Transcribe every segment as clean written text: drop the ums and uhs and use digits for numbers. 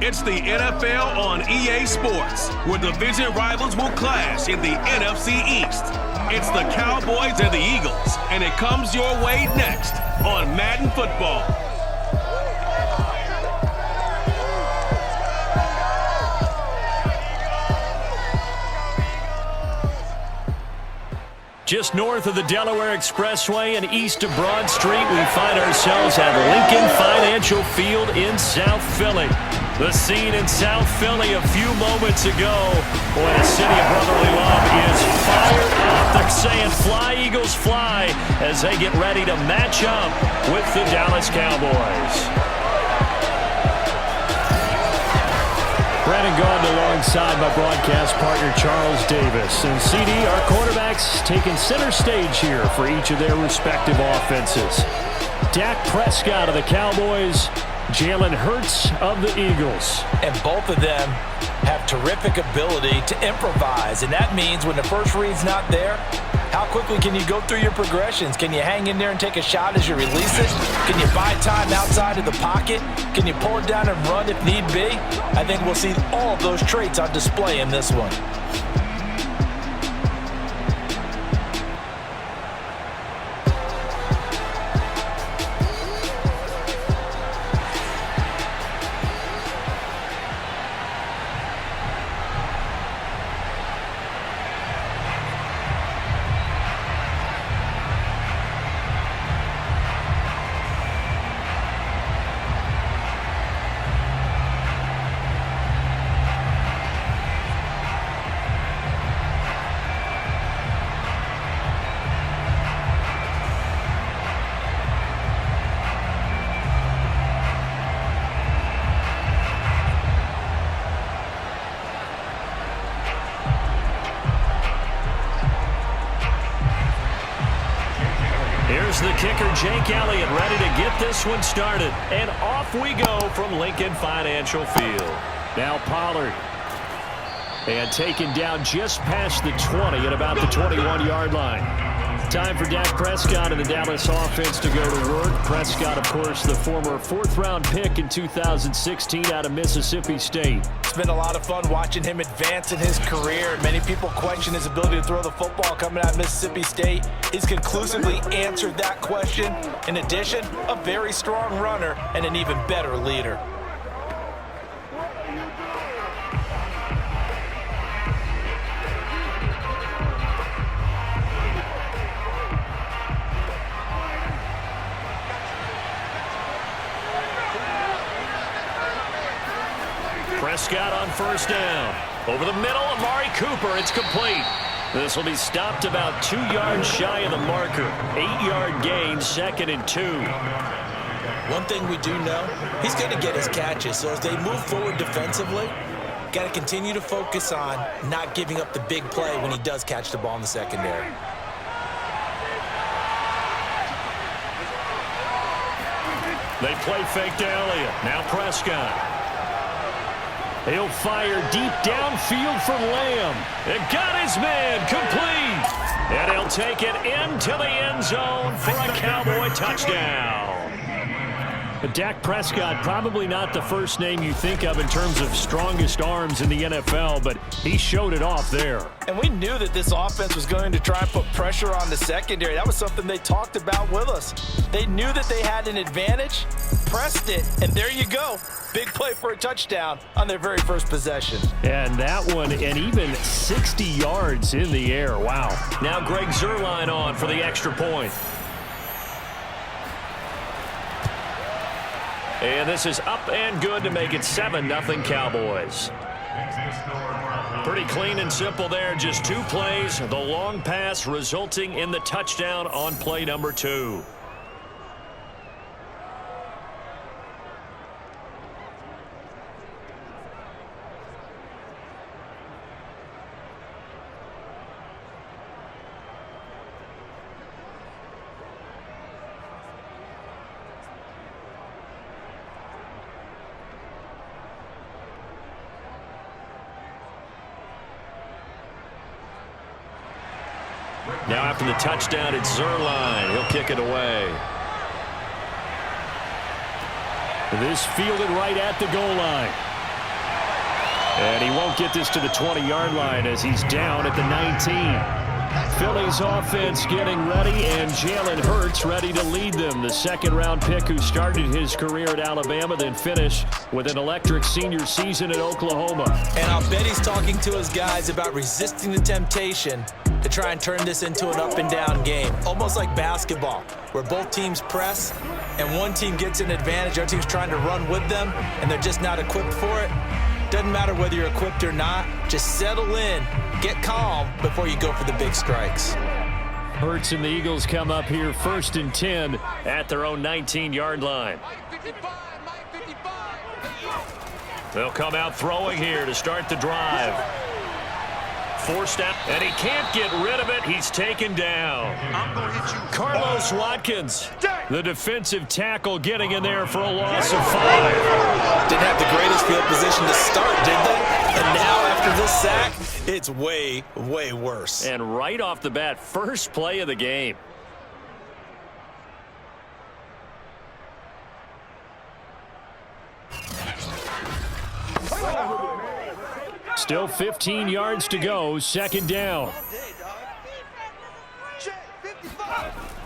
It's the NFL on EA Sports, where division rivals will clash in the NFC East. It's the Cowboys and the Eagles, and it comes your way next on Madden Football. Just north of the Delaware Expressway and east of Broad Street, we find ourselves at Lincoln Financial Field in South Philly. The scene in South Philly a few moments ago when the city of brotherly love is fired up. They're saying fly, Eagles, fly, as they get ready to match up with the Dallas Cowboys. Brandon Gaudin alongside my broadcast partner Charles Davis. And CD, our quarterbacks taking center stage here for each of their respective offenses. Dak Prescott of the Cowboys, Jalen Hurts of the Eagles. And both of them have terrific ability to improvise. And that means when the first read's not there, how quickly can you go through your progressions? Can you hang in there and take a shot as you release it? Can you buy time outside of the pocket? Can you pull it down and run if need be? I think we'll see all of those traits on display in this one. Here's the kicker, Jake Elliott, ready to get this one started. And off we go from Lincoln Financial Field. Now Pollard. And taken down just past the 20 at about the 21-yard line. Time for Dak Prescott and the Dallas offense to go to work. Prescott, of course, the former fourth-round pick in 2016 out of Mississippi State. It's been a lot of fun watching him advance in his career. Many people question his ability to throw the football coming out of Mississippi State. He's conclusively answered that question. In addition, a very strong runner and an even better leader. Prescott on first down. Over the middle, Amari Cooper. It's complete. This will be stopped about 2 yards shy of the marker. 8-yard gain, 2nd and 2. One thing we do know, he's going to get his catches. So as they move forward defensively, got to continue to focus on not giving up the big play when he does catch the ball in the secondary. They play fake to Elliott. Now Prescott. He'll fire deep downfield from Lamb. It got his man complete. And he'll take it into the end zone for a Cowboy touchdown. Dak Prescott, probably not the first name you think of in terms of strongest arms in the NFL, but he showed it off there. And we knew that this offense was going to try and put pressure on the secondary. That was something they talked about with us. They knew that they had an advantage, pressed it, and there you go. Big play for a touchdown on their very first possession. And that one, and even 60 yards in the air. Wow. Now Greg Zuerlein on for the extra point. And this is up and good to make it 7-0 Cowboys. Pretty clean and simple there. Just 2 plays. The long pass resulting in the touchdown on play number 2. Now after the touchdown, it's Zuerlein. He'll kick it away. This fielded right at the goal line. And he won't get this to the 20-yard line as he's down at the 19. Philly's offense getting ready, and Jalen Hurts ready to lead them. The second-round pick who started his career at Alabama, then finished with an electric senior season at Oklahoma. And I'll bet he's talking to his guys about resisting the temptation to try and turn this into an up-and-down game. Almost like basketball, where both teams press, and one team gets an advantage, the other team's trying to run with them, and they're just not equipped for it. Doesn't matter whether you're equipped or not. Just settle in, get calm before you go for the big strikes. Hurts and the Eagles come up here 1st and 10 at their own 19-yard line. They'll come out throwing here to start the drive. Forced out, and he can't get rid of it. He's taken down. Carlos Watkins, the defensive tackle, getting in there for a loss of 5. Didn't have the greatest field position to start, did they? And now after this sack, it's way, way worse. And right off the bat, first play of the game. Still 15 yards to go, second down.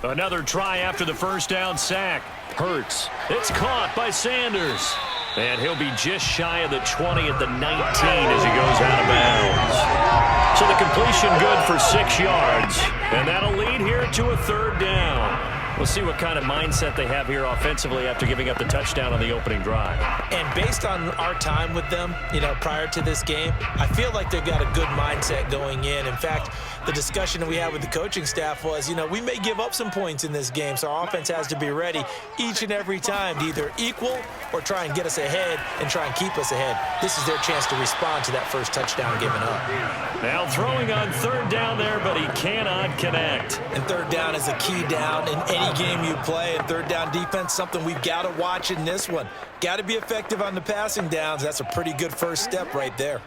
Another try after the first down sack. Hurts. It's caught by Sanders. And he'll be just shy of the 20 at the 19 as he goes out of bounds. So the completion good for 6 yards. And that'll lead here to a third down. We'll see what kind of mindset they have here offensively after giving up the touchdown on the opening drive. And based on our time with them, prior to this game, I feel like they've got a good mindset going in. In fact, the discussion that we had with the coaching staff was, we may give up some points in this game, so our offense has to be ready each and every time to either equal or try and get us ahead and try and keep us ahead. This is their chance to respond to that first touchdown given up. Now throwing on third down there, but he cannot connect. And third down is a key down in any game you play, and third down defense, something we've got to watch in this one. Got to be effective on the passing downs. That's a pretty good first step right there.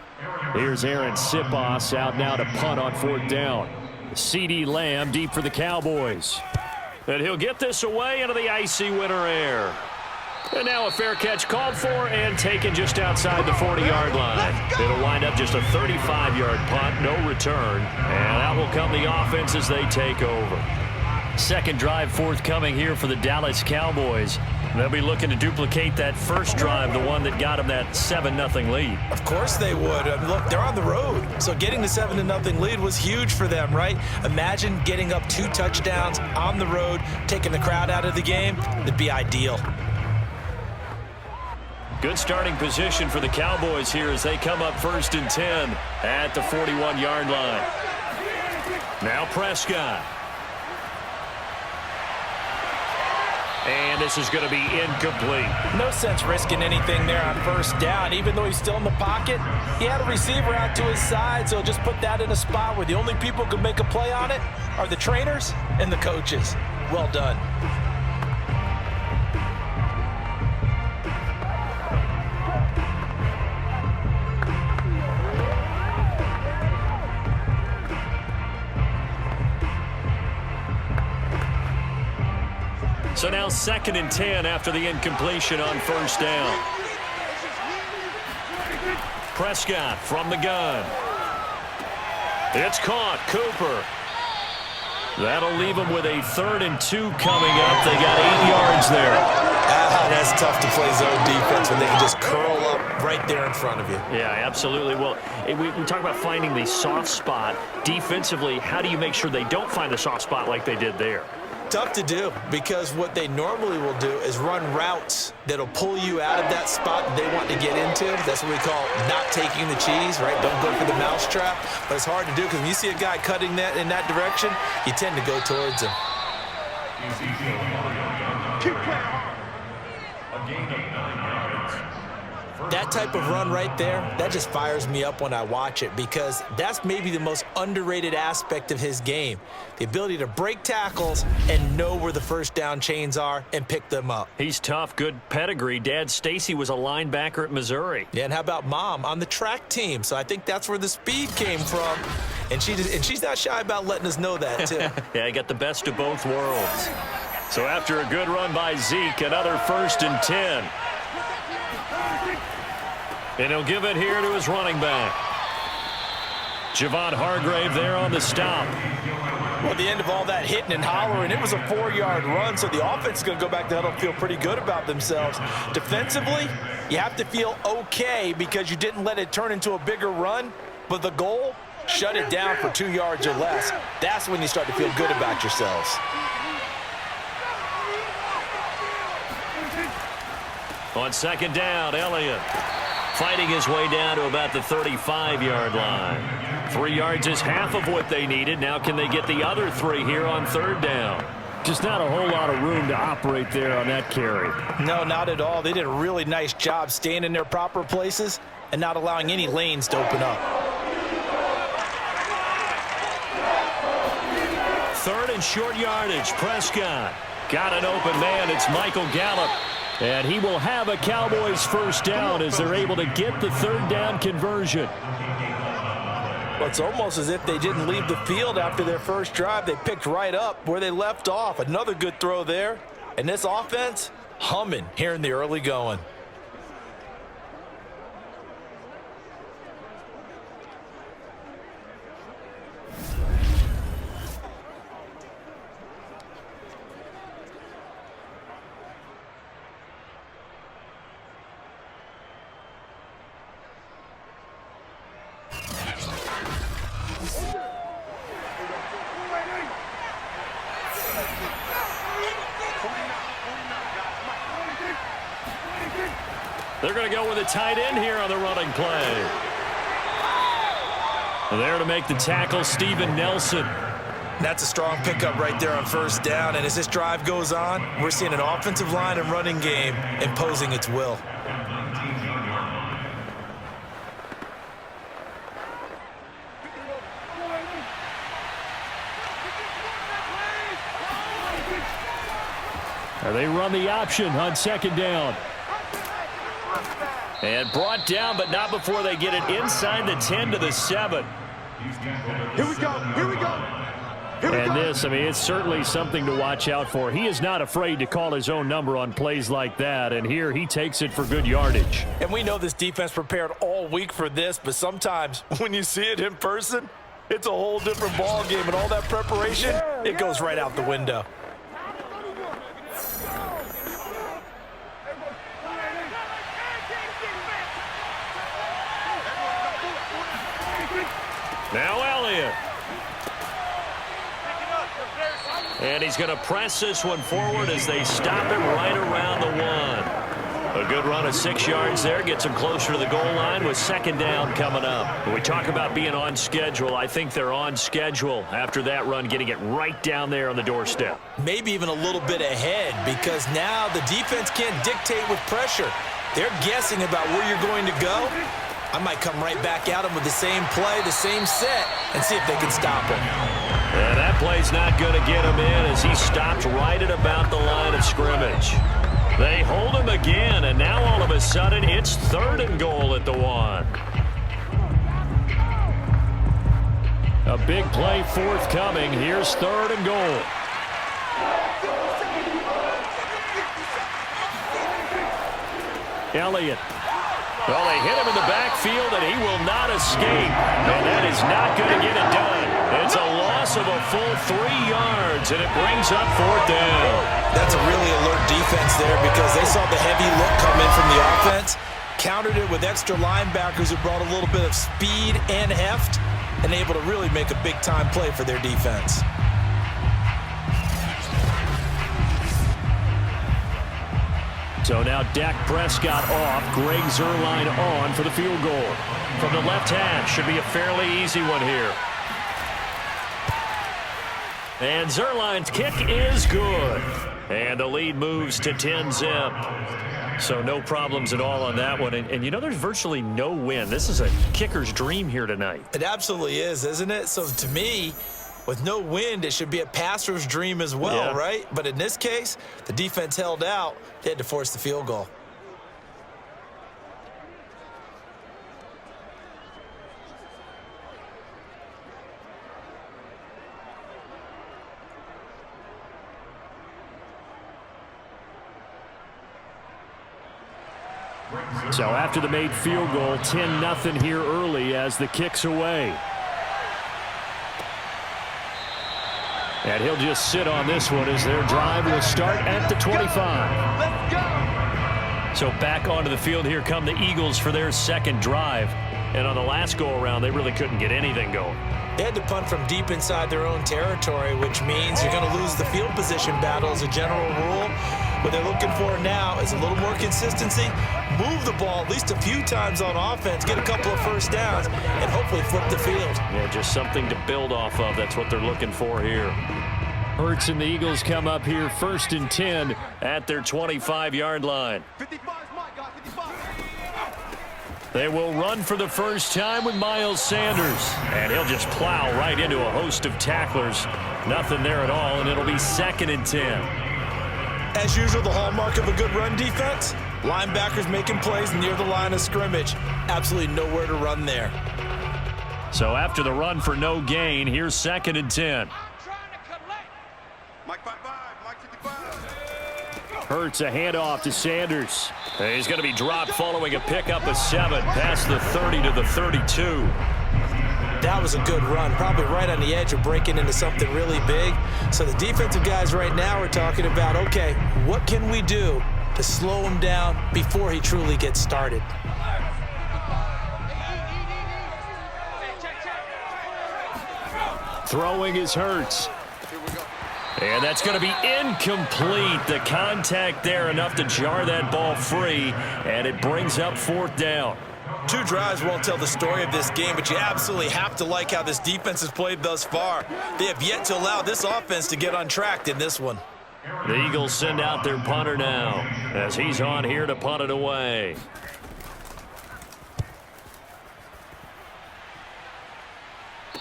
Here's Aaron Sipos out now to punt on fourth down. CeeDee Lamb deep for the Cowboys. And he'll get this away into the icy winter air. And now a fair catch called for and taken just outside the 40-yard line. It'll wind up just a 35-yard punt, no return. And out will come the offense as they take over. Second drive forthcoming here for the Dallas Cowboys. They'll be looking to duplicate that first drive, the one that got them that 7-0 lead. Of course they would. Look, they're on the road. So getting the 7-0 lead was huge for them, right? Imagine getting up 2 touchdowns on the road, taking the crowd out of the game. It'd be ideal. Good starting position for the Cowboys here as they come up 1st and 10 at the 41-yard line. Now Prescott. And this is going to be incomplete. No sense risking anything there on first down. Even though he's still in the pocket, he had a receiver out to his side, so just put that in a spot where the only people who can make a play on it are the trainers and the coaches. Well done. So now 2nd and 10 after the incompletion on first down. Prescott from the gun. It's caught. Cooper. That'll leave them with a 3rd and 2 coming up. They got 8 yards there. That's tough to play zone defense when they can just curl up right there in front of you. Yeah, absolutely. Well, we talk about finding the soft spot. Defensively, how do you make sure they don't find the soft spot like they did there? Tough to do, because what they normally will do is run routes that'll pull you out of that spot that they want to get into. That's what we call not taking the cheese, right? Don't go for the mousetrap. But it's hard to do because when you see a guy cutting that in that direction, you tend to go towards him. That type of run right there, that just fires me up when I watch it, because that's maybe the most underrated aspect of his game. The ability to break tackles and know where the first down chains are and pick them up. He's tough, good pedigree. Dad Stacy was a linebacker at Missouri. Yeah, and how about Mom on the track team? So I think that's where the speed came from. And she's not shy about letting us know that, too. Yeah, he got the best of both worlds. So after a good run by Zeke, another 1st and 10. And he'll give it here to his running back. Javon Hargrave there on the stop. Well, at the end of all that hitting and hollering, it was a 4-yard run, so the offense is going to go back to huddle and feel pretty good about themselves. Defensively, you have to feel okay because you didn't let it turn into a bigger run, but the goal, shut it down for 2 yards or less. That's when you start to feel good about yourselves. On second down, Elliott fighting his way down to about the 35-yard line. 3 yards is half of what they needed. Now can they get the other 3 here on third down? Just not a whole lot of room to operate there on that carry. No, not at all. They did a really nice job staying in their proper places and not allowing any lanes to open up. Third and short yardage. Prescott got an open man. It's Michael Gallup. And he will have a Cowboys first down as they're able to get the third down conversion. Well, it's almost as if they didn't leave the field after their first drive. They picked right up where they left off. Another good throw there. And this offense, humming here in the early going. They're going to go with a tight end here on the running play. There to make the tackle, Steven Nelson. That's a strong pickup right there on first down. And as this drive goes on, we're seeing an offensive line and running game imposing its will. They run the option on second down. And brought down, but not before they get it inside the 10 to the 7. Here we go. Here we go. And this, I mean, it's certainly something to watch out for. He is not afraid to call his own number on plays like that, and here he takes it for good yardage. And we know this defense prepared all week for this, but sometimes when you see it in person, it's a whole different ball game, and all that preparation, it goes right out the window. Now Elliott. And he's going to press this one forward as they stop him right around the 1. A good run of 6 yards there. Gets him closer to the goal line with second down coming up. When we talk about being on schedule, I think they're on schedule after that run, getting it right down there on the doorstep. Maybe even a little bit ahead because now the defense can't dictate with pressure. They're guessing about where you're going to go. I might come right back at him with the same play, the same set, and see if they can stop him. And that play's not going to get him in as he stopped right at about the line of scrimmage. They hold him again, and now all of a sudden it's third and goal at the 1. A big play forthcoming. Here's third and goal. Elliott. Well, they hit him in the backfield, and he will not escape. And that is not going to get it done. It's a loss of a full 3 yards, and it brings up fourth down. That's a really alert defense there because they saw the heavy look come in from the offense, countered it with extra linebackers who brought a little bit of speed and heft, and able to really make a big-time play for their defense. So now Dak Prescott off, Greg Zuerlein on for the field goal. From the left hash, should be a fairly easy one here. And Zuerlein's kick is good. And the lead moves to 10-zip. So no problems at all on that one. And you know, there's virtually no wind. This is a kicker's dream here tonight. It absolutely is, isn't it? So to me, with no wind, it should be a passer's dream as well, right? But in this case, the defense held out. They had to force the field goal. So after the made field goal, 10-0 here early as the kick's away. And he'll just sit on this one as their drive will start at the 25. Let's go. So back onto the field here come the Eagles for their second drive. And on the last go-around, they really couldn't get anything going. They had to punt from deep inside their own territory, which means you're going to lose the field position battle as a general rule. What they're looking for now is a little more consistency, move the ball at least a few times on offense, get a couple of first downs, and hopefully flip the field. Yeah, just something to build off of. That's what they're looking for here. Hurts and the Eagles come up here 1st and 10 at their 25-yard line. 55 is mine, guys. 55. They will run for the first time with Miles Sanders. And he'll just plow right into a host of tacklers. Nothing there at all, and it'll be 2nd and 10. As usual, the hallmark of a good run defense, linebackers making plays near the line of scrimmage. Absolutely nowhere to run there. So after the run for no gain, here's 2nd and 10. Mike 55, Mike 55. Hurts a handoff to Sanders. He's going to be dropped following a pickup of 7 past the 30 to the 32. That was a good run, probably right on the edge of breaking into something really big. So the defensive guys right now are talking about, okay, what can we do to slow him down before he truly gets started? Throwing is Hurts. And that's going to be incomplete. The contact there enough to jar that ball free, and it brings up 4th down. 2 drives won't tell the story of this game, but you absolutely have to like how this defense has played thus far. They have yet to allow this offense to get untracked in this one. The Eagles send out their punter now as he's on here to punt it away.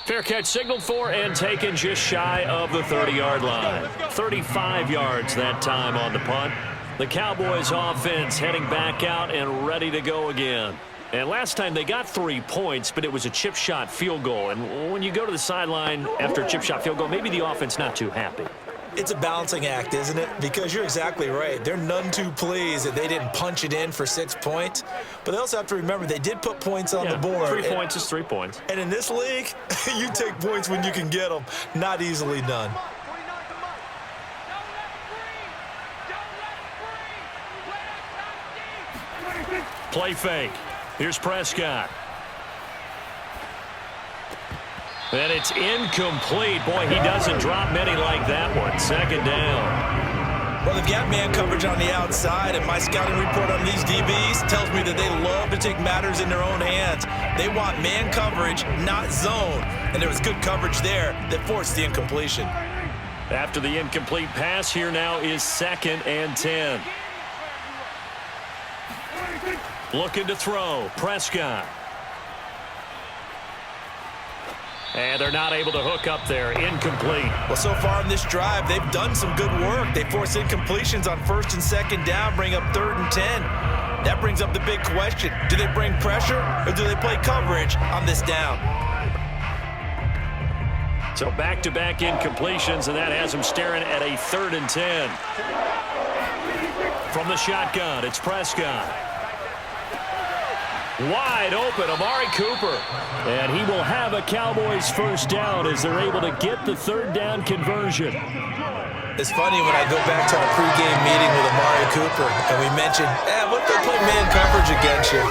Fair catch signaled for and taken just shy of the 30-yard line. 35 yards that time on the punt. The Cowboys offense heading back out and ready to go again. And last time they got 3 points, but it was a chip shot field goal. And when you go to the sideline after a chip shot field goal, maybe the offense not too happy. It's a balancing act, isn't it? Because you're exactly right. They're none too pleased that they didn't punch it in for 6 points. But they also have to remember they did put points on the board. 3 points is 3 points. And in this league, you take points when you can get them. Not easily done. Play fake. Here's Prescott. And it's incomplete. Boy, he doesn't drop many like that one. 2nd down. Well, they've got man coverage on the outside, and my scouting report on these DBs tells me that they love to take matters in their own hands. They want man coverage, not zone. And there was good coverage there that forced the incompletion. After the incomplete pass, here now is 2nd and 10. Looking to throw. Prescott. And they're not able to hook up there. Incomplete. Well, so far in this drive, they've done some good work. They force incompletions on 1st and 2nd down, bring up 3rd and 10. That brings up the big question. Do they bring pressure or do they play coverage on this down? So back-to-back incompletions, and that has them staring at a 3rd and 10. From the shotgun, it's Prescott. Wide open, Amari Cooper. And he will have a Cowboys first down as they're able to get the 3rd down conversion. It's funny when I go back to our pregame meeting with Amari Cooper, and we mentioned, what if they play man coverage against you?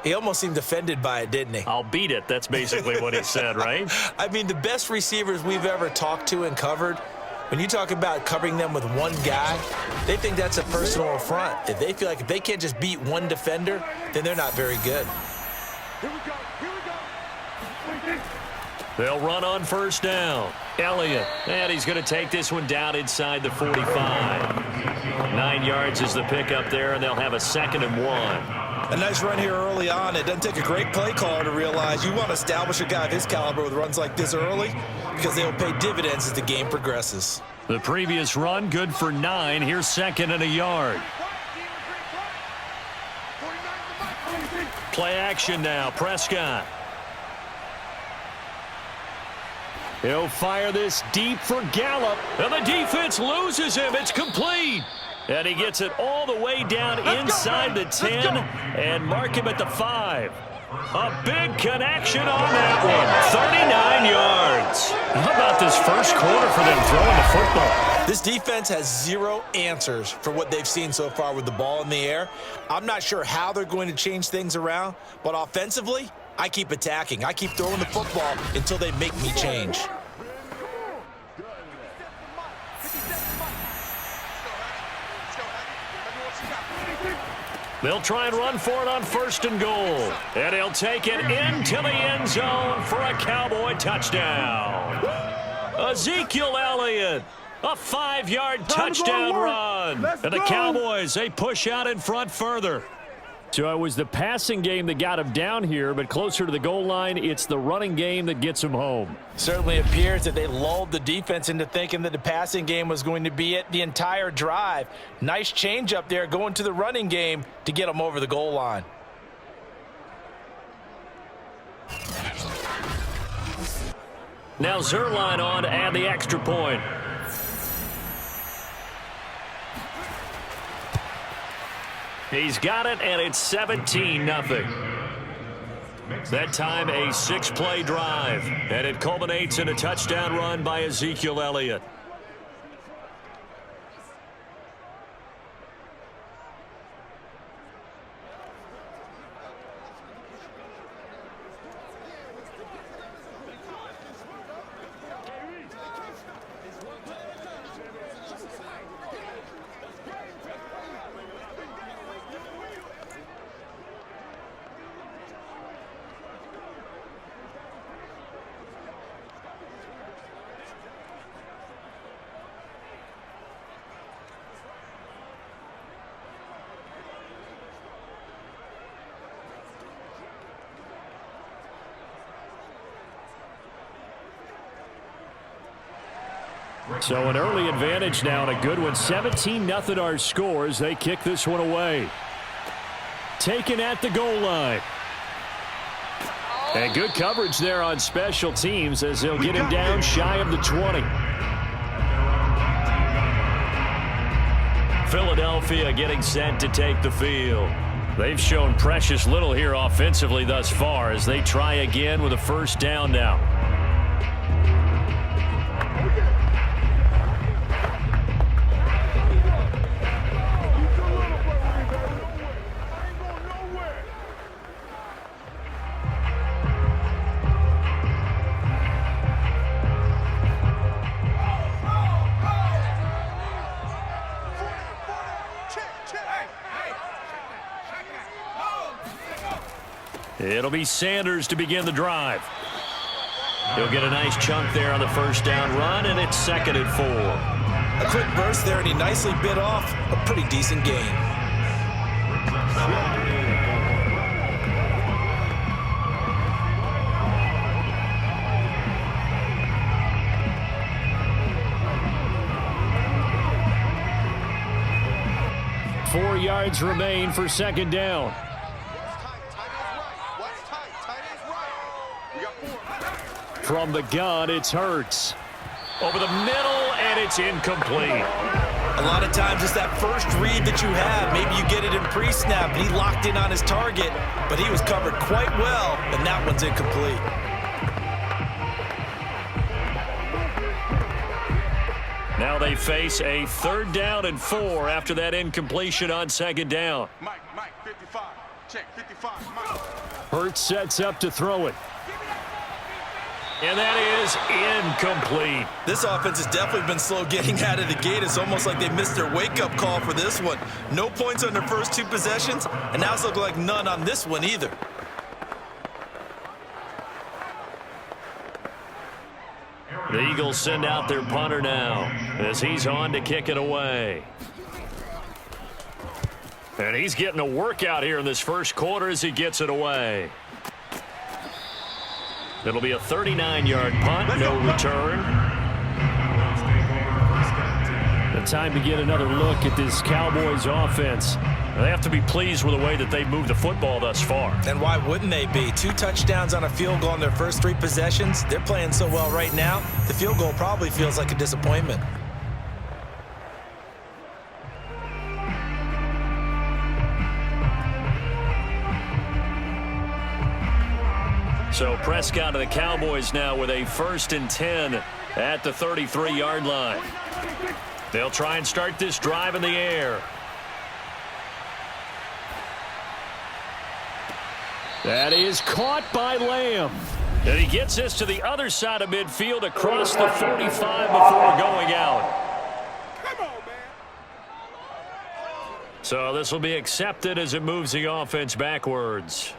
He almost seemed offended by it, didn't he? I'll beat it. That's basically what he said, right? I mean, the best receivers we've ever talked to and covered, when you talk about covering them with one guy, they think that's a personal affront. If they feel like if they can't just beat one defender, then they're not very good. Here we go. Here we go. They'll run on 1st down. Elliott, and he's going to take this one down inside the 45. 9 yards is the pickup there, and they'll have a 2nd and 1. A nice run here early on. It doesn't take a great play caller to realize you want to establish a guy of his caliber with runs like this early because they will pay dividends as the game progresses. The previous run, good for 9. Here's 2nd and a yard. Play action now. Prescott. He'll fire this deep for Gallup. And the defense loses him. It's complete. And he gets it all the way down inside the 10 and mark him at the 5. A big connection on that one. 39 yards. How about this first quarter for them throwing the football? This defense has zero answers for what they've seen so far with the ball in the air. I'm not sure how they're going to change things around, but offensively, I keep attacking. I keep throwing the football until they make me change. They'll try and run for it on 1st and goal. And he'll take it into the end zone for a Cowboy touchdown. Ezekiel Elliott, a 5-yard touchdown run. And the Cowboys, they push out in front further. So it was the passing game that got him down here, but closer to the goal line, it's the running game that gets him home. Certainly appears that they lulled the defense into thinking that the passing game was going to be it the entire drive. Nice change up there going to the running game to get them over the goal line. Now Zerline on to add the extra point. He's got it, and it's 17-0. That time a 6-play drive, and it culminates in a touchdown run by Ezekiel Elliott. So an early advantage now and a good one. 17-0 our scores. They kick this one away. Taken at the goal line. And good coverage there on special teams as they'll get him down shy of the 20. Philadelphia getting set to take the field. They've shown precious little here offensively thus far as they try again with a 1st down now. It'll be Sanders to begin the drive. He'll get a nice chunk there on the 1st down run, and it's 2nd and 4. A quick burst there, and he nicely bit off a pretty decent gain. Four yards remain for 2nd down. From the gun, it's Hurts. Over the middle, and it's incomplete. A lot of times it's that first read that you have. Maybe you get it in pre-snap, and he locked in on his target, but he was covered quite well, and that one's incomplete. Now they face a 3rd down and 4 after that incompletion on 2nd down. Mike, 55. Check, 55. Mike. Hurts sets up to throw it. And that is incomplete. This offense has definitely been slow getting out of the gate. It's almost like they missed their wake-up call for this one. No points on their first 2 possessions, and now it's looking like none on this one either. The Eagles send out their punter now as he's on to kick it away. And he's getting a workout here in this first quarter as he gets it away. It'll be a 39-yard punt, no return. The time to get another look at this Cowboys offense. They have to be pleased with the way that they've moved the football thus far. And why wouldn't they be? 2 touchdowns on a field goal in their first 3 possessions. They're playing so well right now, the field goal probably feels like a disappointment. So Prescott of the Cowboys now with a 1st and 10 at the 33-yard line. They'll try and start this drive in the air. That is caught by Lamb. And he gets this to the other side of midfield across the 45 before going out. Come on, man. So this will be accepted as it moves the offense backwards.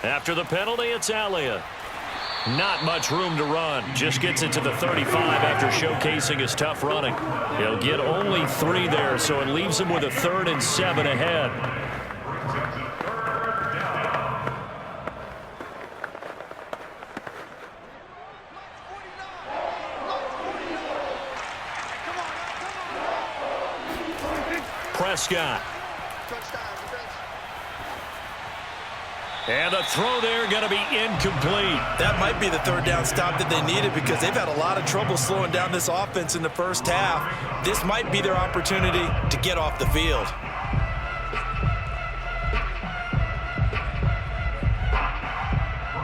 After the penalty, it's Alia. Not much room to run. Just gets it to the 35 after showcasing his tough running. He'll get only 3 there, so it leaves him with a 3rd and 7 ahead. Prescott. And the throw there going to be incomplete. That might be the 3rd down stop that they needed because they've had a lot of trouble slowing down this offense in the first half. This might be their opportunity to get off the field.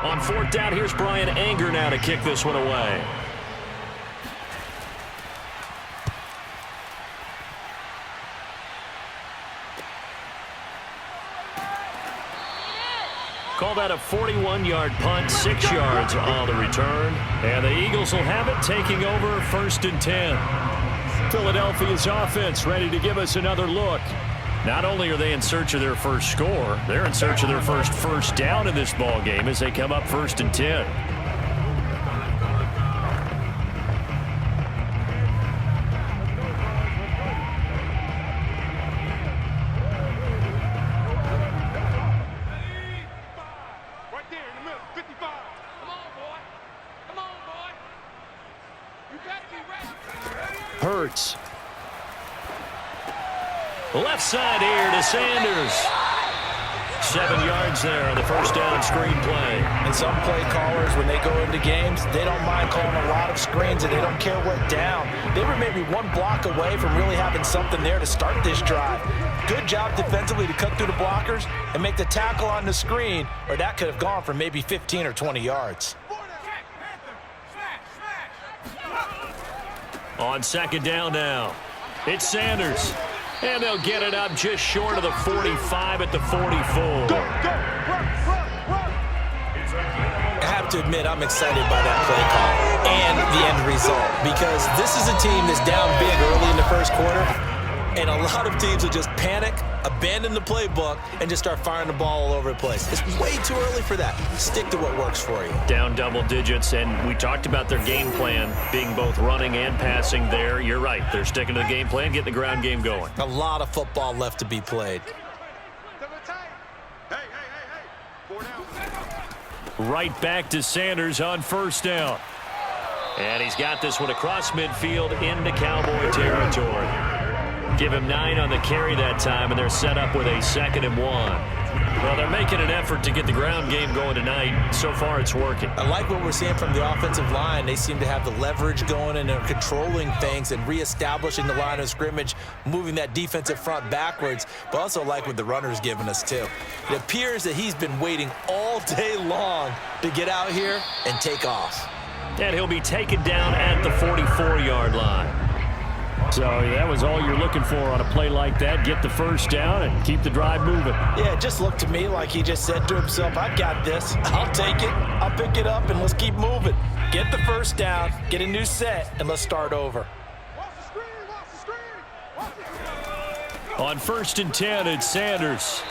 On 4th down, here's Brian Anger now to kick this one away. Call that a 41-yard punt, 6 yards on the return. And the Eagles will have it, taking over 1st and 10. Philadelphia's offense ready to give us another look. Not only are they in search of their first score, they're in search of their first down in this ball game as they come up 1st and 10. Hurts. Left side here to Sanders. 7 yards there on the 1st down screen play. And some play callers, when they go into games, they don't mind calling a lot of screens and they don't care what down. They were maybe 1 block away from really having something there to start this drive. Good job defensively to cut through the blockers and make the tackle on the screen, or that could have gone for maybe 15 or 20 yards. On 2nd down now, it's Sanders. And they'll get it up just short of the 45 at the 44. I have to admit, I'm excited by that play call and the end result because this is a team that's down big early in the first quarter, and a lot of teams will just panic, abandon the playbook, and just start firing the ball all over the place. It's way too early for that. Stick to what works for you. Down double digits, and we talked about their game plan being both running and passing there. You're right. They're sticking to the game plan, getting the ground game going. A lot of football left to be played. Right back to Sanders on 1st down. And he's got this one across midfield into Cowboy territory. Give him 9 on the carry that time, and they're set up with a 2nd and 1. Well, they're making an effort to get the ground game going tonight. So far, it's working. I like what we're seeing from the offensive line. They seem to have the leverage going, and they're controlling things and reestablishing the line of scrimmage, moving that defensive front backwards, but also like what the runner's giving us, too. It appears that he's been waiting all day long to get out here and take off. And he'll be taken down at the 44-yard line. So that was all you're looking for on a play like that. Get the 1st down and keep the drive moving. Yeah, it just looked to me like he just said to himself, I've got this. I'll take it. I'll pick it up, and let's keep moving. Get the 1st down, get a new set, and let's start over. On 1st and 10, it's Sanders.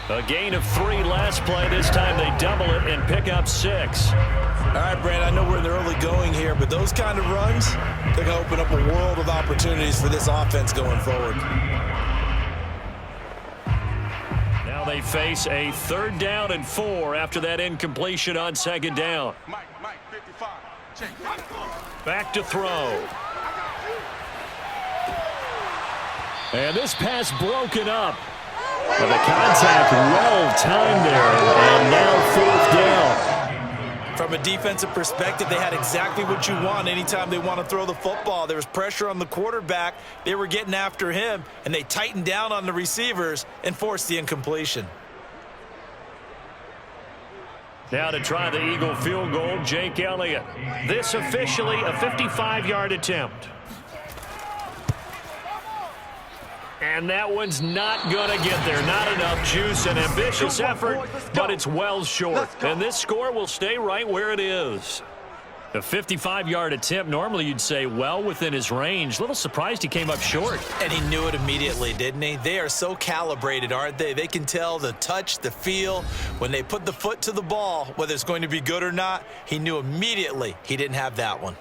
A gain of 3 last play. This time they double it and pick up 6. All right, Brand, I know we're in the early going here, but those kind of runs, they're going to open up a world of opportunities for this offense going forward. Now they face a 3rd down and 4 after that incompletion on 2nd down. Mike, 55. Check. Back to throw. And this pass broken up. Well, the contact well-timed there. And now fourth down. From a defensive perspective, they had exactly what you want anytime they want to throw the football. There was pressure on the quarterback. They were getting after him, and they tightened down on the receivers and forced the incompletion. Now to try the Eagle field goal, Jake Elliott. This officially a 55-yard attempt. And that one's not going to get there. Not enough juice. An ambitious effort, but it's well short. And this score will stay right where it is. A 55-yard attempt, normally you'd say well within his range. Little surprised he came up short. And he knew it immediately, didn't he? They are so calibrated, aren't they? They can tell the touch, the feel. When they put the foot to the ball, whether it's going to be good or not, he knew immediately he didn't have that one.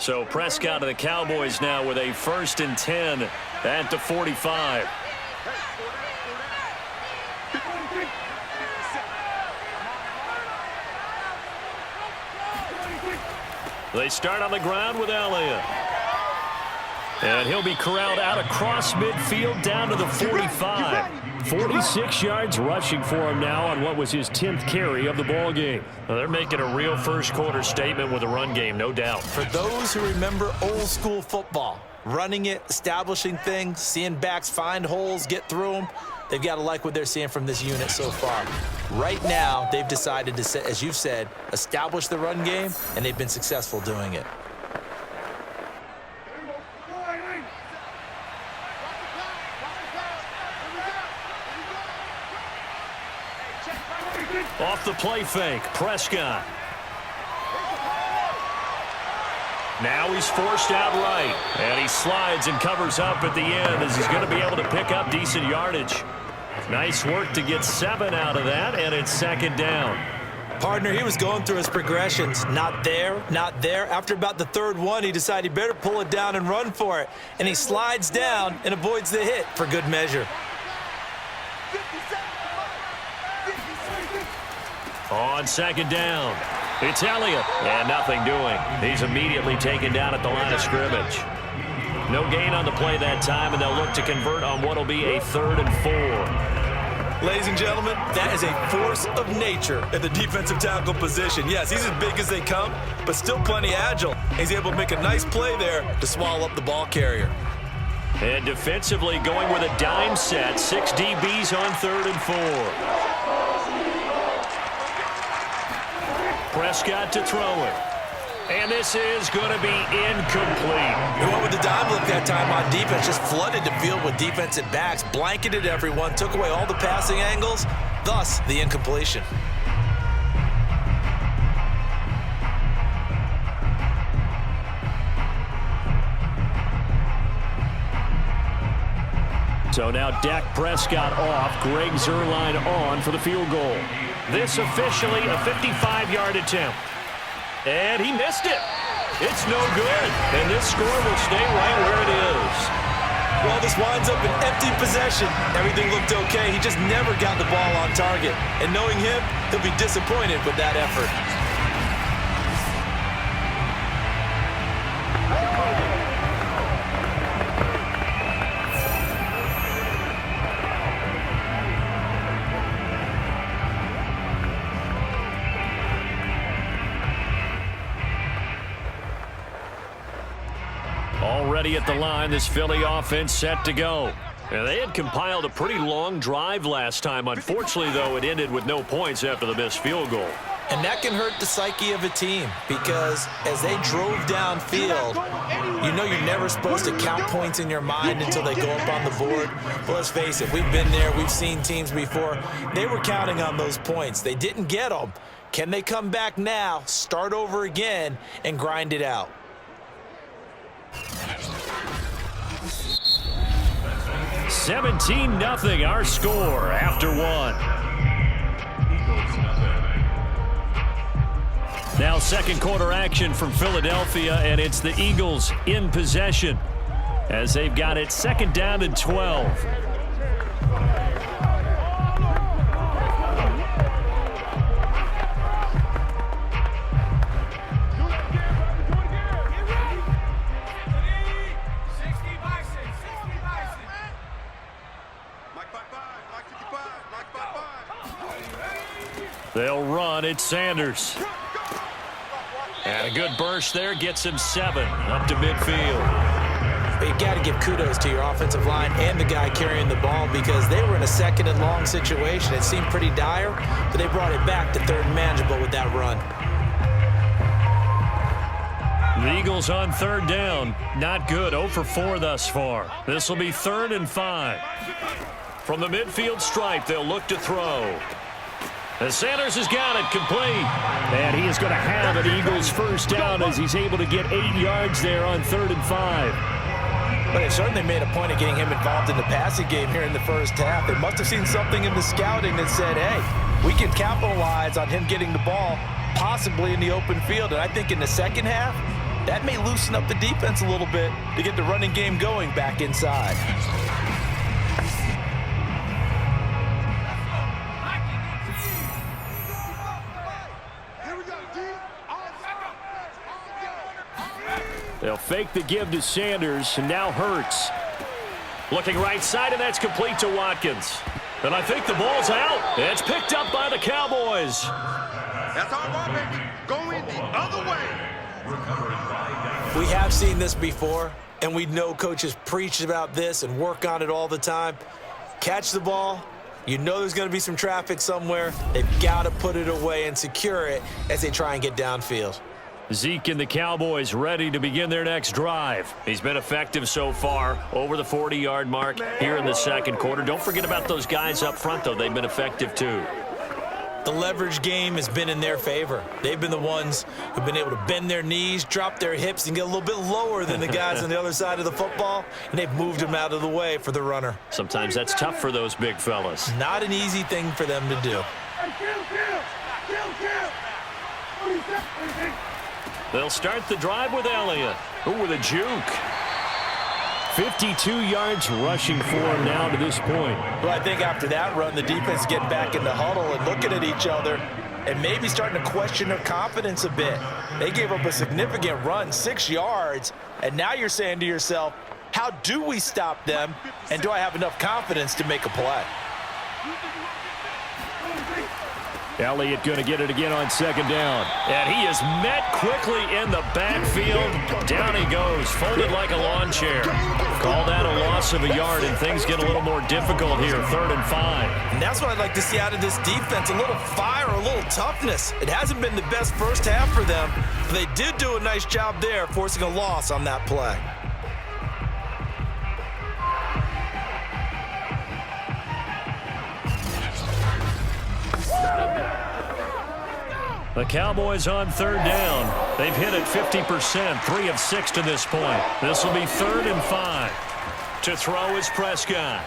So Prescott of the Cowboys now with a 1st and 10 at the 45. They start on the ground with Elliott. And he'll be corralled out across midfield down to the 45. 46 yards rushing for him now on what was his 10th carry of the ball game. Well, they're making a real first-quarter statement with a run game, no doubt. For those who remember old-school football, running it, establishing things, seeing backs find holes, get through them, they've got to like what they're seeing from this unit so far. Right now, they've decided to, as you've said, establish the run game, and they've been successful doing it. Off the play fake, Prescott. Now he's forced out right, and he slides and covers up at the end as he's going to be able to pick up decent yardage. Nice work to get 7 out of that, and it's 2nd down. Partner, he was going through his progressions. Not there, not there. After about the 3rd one, he decided he better pull it down and run for it. And he slides down and avoids the hit for good measure. On 2nd down, it's Elliott, and nothing doing. He's immediately taken down at the line of scrimmage. No gain on the play that time, and they'll look to convert on what will be a 3rd and 4. Ladies and gentlemen, that is a force of nature at the defensive tackle position. Yes, he's as big as they come, but still plenty agile. He's able to make a nice play there to swallow up the ball carrier. And defensively going with a dime set, 6 DBs on 3rd and 4. Prescott to throw it. And this is going to be incomplete. He went with the dime look that time on defense, just flooded the field with defensive backs, blanketed everyone, took away all the passing angles, thus the incompletion. So now Dak Prescott off, Greg Zuerlein on for the field goal. This officially a 55-yard attempt. And he missed it. It's no good. And this score will stay right where it is. Well, this winds up an empty possession. Everything looked okay. He just never got the ball on target. And knowing him, he'll be disappointed with that effort. Already at the line, this Philly offense set to go. And they had compiled a pretty long drive last time. Unfortunately, though, it ended with no points after the missed field goal. And that can hurt the psyche of a team because as they drove downfield, you know you're never supposed to count points in your mind until they go up on the board. Well, let's face it, we've been there. We've seen teams before. They were counting on those points. They didn't get them. Can they come back now, start over again, and grind it out? 17-0 our score after 1. Now second quarter action from Philadelphia, and it's the Eagles in possession as they've got it second down and 12. They'll run. It's Sanders. And a good burst there gets him 7 up to midfield. But you got to give kudos to your offensive line and the guy carrying the ball because they were in a second and long situation. It seemed pretty dire, but they brought it back to third and manageable with that run. The Eagles on third down. Not good. 0 for 4 thus far. This will be 3rd and 5. From the midfield stripe, they'll look to throw. And Sanders has got it complete. And he is going to have an Eagles first down as he's able to get 8 yards there on 3rd and 5. But they certainly made a point of getting him involved in the passing game here in the first half. They must have seen something in the scouting that said, hey, we can capitalize on him getting the ball possibly in the open field. And I think in the second half, that may loosen up the defense a little bit to get the running game going back inside. They'll fake the give to Sanders, and now Hurts. Looking right side, and that's complete to Watkins. And I think the ball's out. It's picked up by the Cowboys. That's our ball, baby. Going the other way. We have seen this before, and we know coaches preach about this and work on it all the time. Catch the ball. You know there's going to be some traffic somewhere. They've got to put it away and secure it as they try and get downfield. Zeke and the Cowboys ready to begin their next drive. He's been effective so far, over the 40-yard mark here in the second quarter. Don't forget about those guys up front, though. They've been effective, too. The leverage game has been in their favor. They've been the ones who've been able to bend their knees, drop their hips, and get a little bit lower than the guys on the other side of the football, and they've moved them out of the way for the runner. Sometimes that's tough for those big fellas. Not an easy thing for them to do. They'll start the drive with Elliott. Ooh, with a juke. 52 yards rushing for him now to this point. Well, I think after that run, the defense getting back in the huddle and looking at each other and maybe starting to question their confidence a bit. They gave up a significant run, 6 yards, and now you're saying to yourself, how do we stop them, and do I have enough confidence to make a play? Elliott going to get it again on second down. And he is met quickly in the backfield. Down he goes, folded like a lawn chair. Call that a loss of a yard, and things get a little more difficult here, 3rd and 5. And that's what I'd like to see out of this defense, a little fire, a little toughness. It hasn't been the best first half for them, but they did do a nice job there, forcing a loss on that play. The Cowboys on third down. They've hit it 50%, 3 of 6 to this point. This will be 3rd and 5. To throw is Prescott.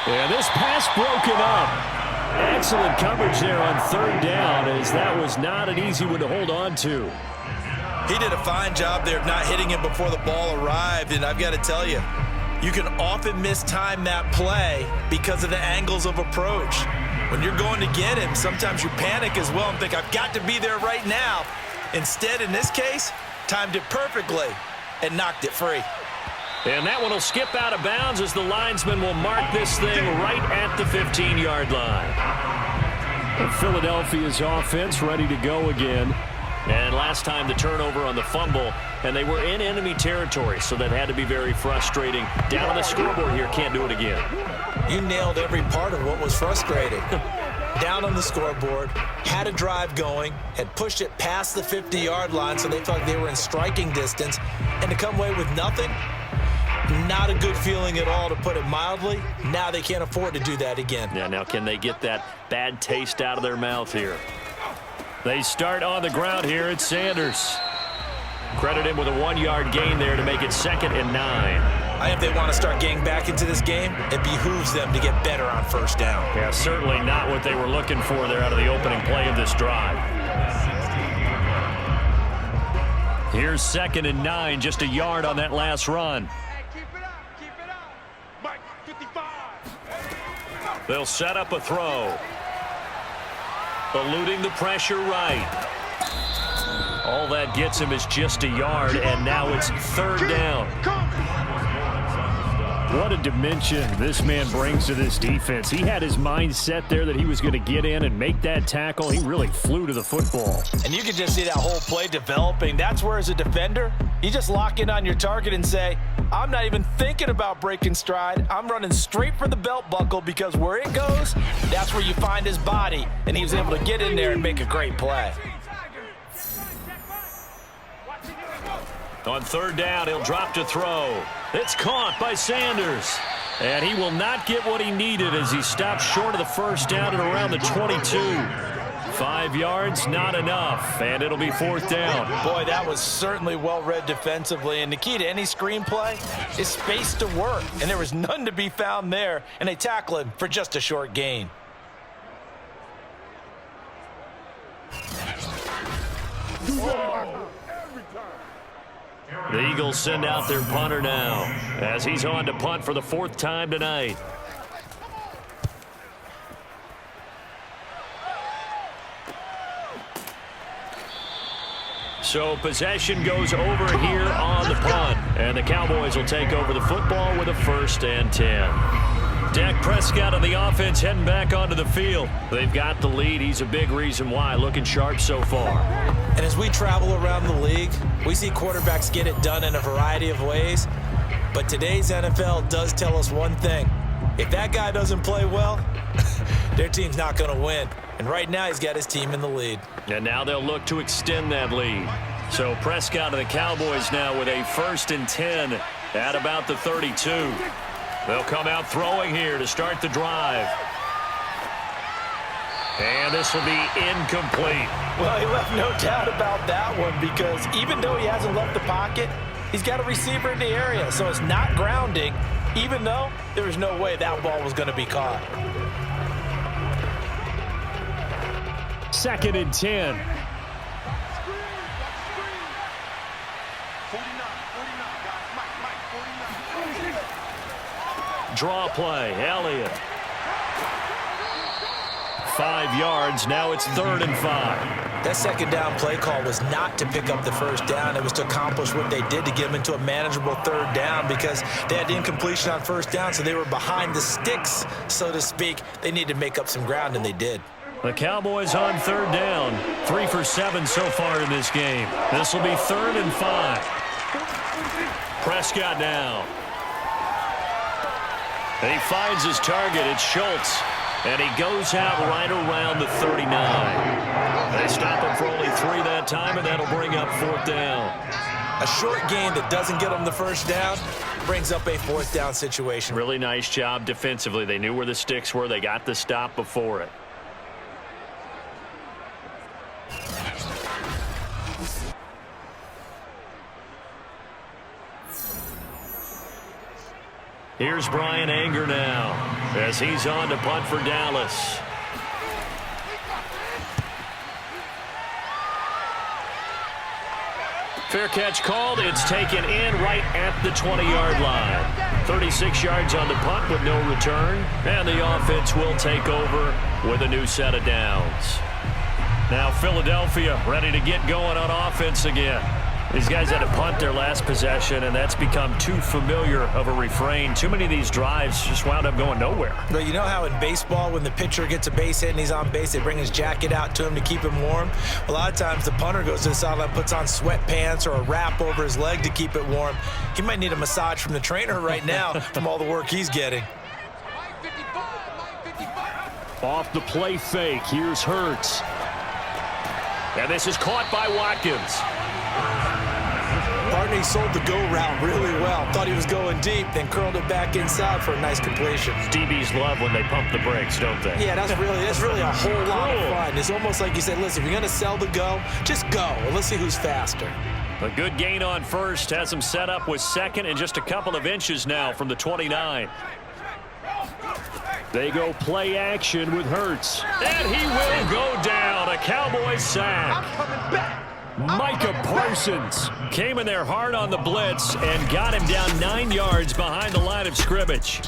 And this pass broken up. Excellent coverage there on third down, as that was not an easy one to hold on to. He did a fine job there of not hitting him before the ball arrived, and I've got to tell you, you can often mistime that play because of the angles of approach. When you're going to get him, sometimes you panic as well and think, I've got to be there right now. Instead, in this case, timed it perfectly and knocked it free. And that one will skip out of bounds as the linesman will mark this thing right at the 15-yard line. And Philadelphia's offense ready to go again. And last time the turnover on the fumble, and they were in enemy territory, so that had to be very frustrating. Down on the scoreboard here, can't do it again. You nailed every part of what was frustrating. Down on the scoreboard, had a drive going, had pushed it past the 50-yard line so they felt like they were in striking distance, and to come away with nothing, not a good feeling at all, to put it mildly. Now they can't afford to do that again. Yeah, now can they get that bad taste out of their mouth here? They start on the ground here at Sanders. Credit him with a 1-yard gain there to make it 2nd and 9. If they want to start getting back into this game, it behooves them to get better on first down. Yeah, certainly not what they were looking for there out of the opening play of this drive. Here's 2nd and 9, just a yard on that last run. Hey, keep it up, keep it up. Mike, 55. They'll set up a throw. Eluding the pressure right. All that gets him is just a yard, and now it's 3rd down. What a dimension this man brings to this defense. He had his mind set there that he was going to get in and make that tackle. He really flew to the football. And you can just see that whole play developing. That's where, as a defender, you just lock in on your target and say, I'm not even thinking about breaking stride. I'm running straight for the belt buckle, because where it goes, that's where you find his body. And he was able to get in there and make a great play. On 3rd down, he'll drop to throw. It's caught by Sanders. And he will not get what he needed as he stopped short of the 1st down at around the 22. 5 yards, not enough, and it'll be 4th down. Boy, that was certainly well-read defensively, and the key to any screenplay is space to work, and there was none to be found there, and they tackle him for just a short gain. The Eagles send out their punter now as he's on to punt for the 4th time tonight. So possession goes over here on the punt, and the Cowboys will take over the football with a 1st and 10. Dak Prescott on the offense heading back onto the field. They've got the lead. He's a big reason why. Looking sharp so far. And as we travel around the league, we see quarterbacks get it done in a variety of ways. But today's NFL does tell us one thing. If that guy doesn't play well, their team's not going to win. And right now, he's got his team in the lead. And now they'll look to extend that lead. So Prescott and the Cowboys now with a 1st and 10 at about the 32. They'll come out throwing here to start the drive. And this will be incomplete. Well, he left no doubt about that one, because even though he hasn't left the pocket, he's got a receiver in the area. So it's not grounding, even though there was no way that ball was going to be caught. 2nd and 10. Draw play, Elliott. 5 yards, now it's 3rd and 5. That 2nd down play call was not to pick up the 1st down. It was to accomplish what they did, to get them into a manageable 3rd down, because they had incompletion on 1st down, so they were behind the sticks, so to speak. They needed to make up some ground, and they did. The Cowboys on 3rd down. 3 for 7 so far in this game. This will be 3rd and 5. Prescott now. And he finds his target. It's Schultz. And he goes out right around the 39. They stop him for only 3 that time, and that'll bring up 4th down. A short gain that doesn't get them the 1st down brings up a 4th down situation. Really nice job defensively. They knew where the sticks were. They got the stop before it. Here's Brian Anger now as he's on to punt for Dallas. Fair catch called. It's taken in right at the 20-yard line. 36 yards on the punt with no return. And the offense will take over with a new set of downs. Now Philadelphia ready to get going on offense again. These guys had to punt their last possession, and that's become too familiar of a refrain. Too many of these drives just wound up going nowhere. But you know how in baseball, when the pitcher gets a base hit and he's on base, they bring his jacket out to him to keep him warm? A lot of times the punter goes to the sideline, puts on sweatpants or a wrap over his leg to keep it warm. He might need a massage from the trainer right now from all the work he's getting. Off the play fake, here's Hurts. And this is caught by Watkins. Partner, he sold the go route really well. Thought he was going deep, then curled it back inside for a nice completion. DBs love when they pump the brakes, don't they? Yeah, that's really a whole lot of fun. It's almost like you said, listen, if you're going to sell the go, just go, and let's see who's faster. A good gain on first has him set up with 2nd and just a couple of inches now from the 29. They go play action with Hurts. And he will go down. A Cowboys sack. Micah Parsons came in there hard on the blitz and got him down 9 yards behind the line of scrimmage.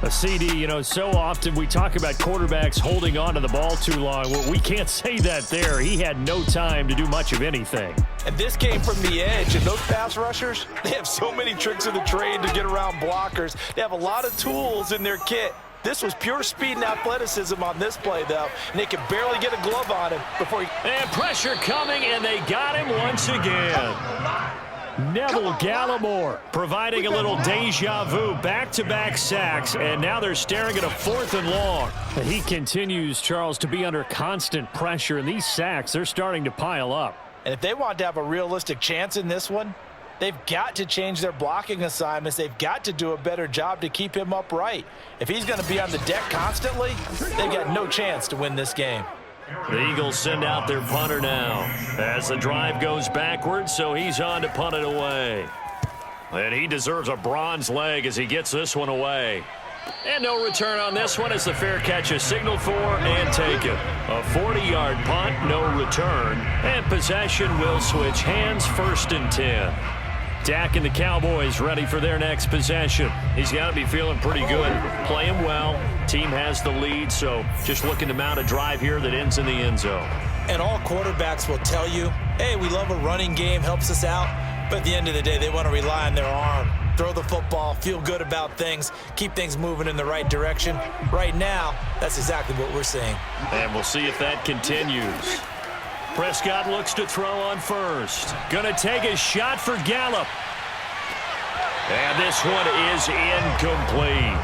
A CD, you know, so often we talk about quarterbacks holding on to the ball too long. Well, we can't say that there. He had no time to do much of anything. And this came from the edge, and those pass rushers, they have so many tricks of the trade to get around blockers. They have a lot of tools in their kit. This was pure speed and athleticism on this play, though, and they could barely get a glove on him before he... And pressure coming, and they got him once again. Neville Gallimore providing a little deja vu, back-to-back sacks, and now they're staring at a 4th and long. And he continues, Charles, to be under constant pressure, and these sacks, they're starting to pile up. And if they want to have a realistic chance in this one, they've got to change their blocking assignments. They've got to do a better job to keep him upright. If he's going to be on the deck constantly, they've got no chance to win this game. The Eagles send out their punter now as the drive goes backwards, so he's on to punt it away. And he deserves a bronze leg as he gets this one away. And no return on this one as the fair catch is signaled for and taken. A 40-yard punt, no return, and possession will switch hands, 1st and 10. Dak and the Cowboys ready for their next possession. He's got to be feeling pretty good, playing well. Team has the lead, so just looking to mount a drive here that ends in the end zone. And all quarterbacks will tell you, hey, we love a running game, helps us out. But at the end of the day, they want to rely on their arm. Throw the football, feel good about things, keep things moving in the right direction. Right now, that's exactly what we're seeing. And we'll see if that continues. Prescott looks to throw on first. Gonna take a shot for Gallup. And this one is incomplete.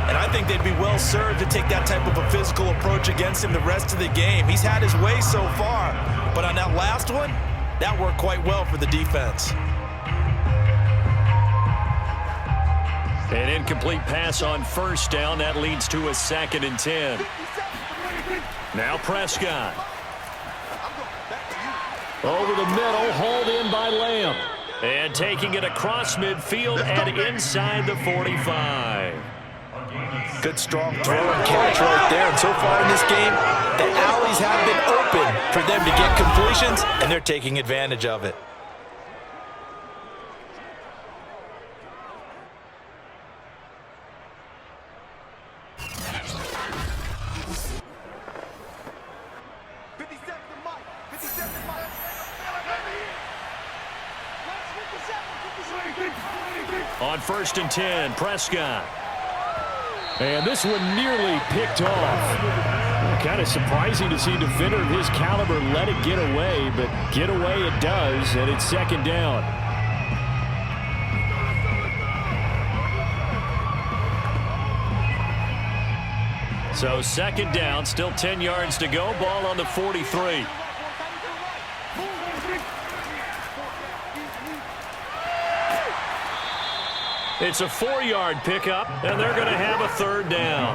And I think they'd be well served to take that type of a physical approach against him the rest of the game. He's had his way so far, but on that last one, that worked quite well for the defense. An incomplete pass on first down. That leads to a 2nd and 10. Now Prescott. Over the middle, hauled in by Lamb. And taking it across midfield and inside the 45. Good strong throw and catch right there. And so far in this game, the alleys have been open for them to get completions, and they're taking advantage of it. On 1st and 10, Prescott. And this one nearly picked off. Kind of surprising to see a defender of his caliber let it get away, but get away it does, and it's 2nd down. So 2nd down, still 10 yards to go, ball on the 43. It's a 4-yard pickup, and they're going to have a 3rd down.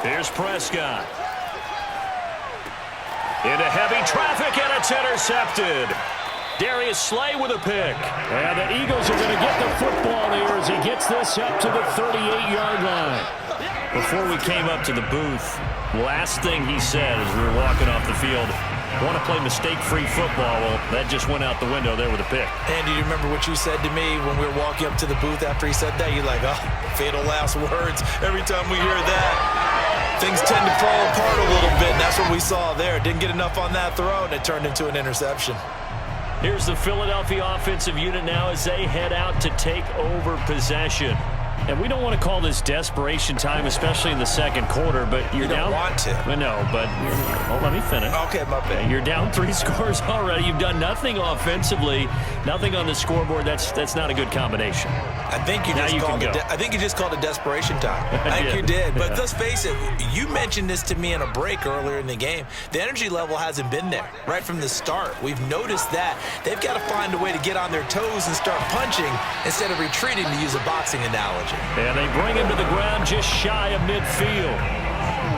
Here's Prescott. Into heavy traffic, and it's intercepted. Darius Slay with a pick. And the Eagles are going to get the football here as he gets this up to the 38-yard line. Before we came up to the booth, last thing he said as we were walking off the field, want to play mistake-free football. Well, that just went out the window there with a pick. Andy, do you remember what you said to me when we were walking up to the booth after he said that? You're like, oh, fatal last words. Every time we hear that, things tend to fall apart a little bit, and that's what we saw there. Didn't get enough on that throw, and it turned into an interception. Here's the Philadelphia offensive unit now as they head out to take over possession. And we don't want to call this desperation time, especially in the 2nd quarter, but you're down. You don't want to. I know, but let me finish. Okay, my bad. You're down 3 scores already. You've done nothing offensively, nothing on the scoreboard. That's not a good combination. I think you just called it desperation time. I think you did. But let's face it, you mentioned this to me in a break earlier in the game. The energy level hasn't been there right from the start. We've noticed that. They've got to find a way to get on their toes and start punching instead of retreating, to use a boxing analogy. And they bring him to the ground just shy of midfield.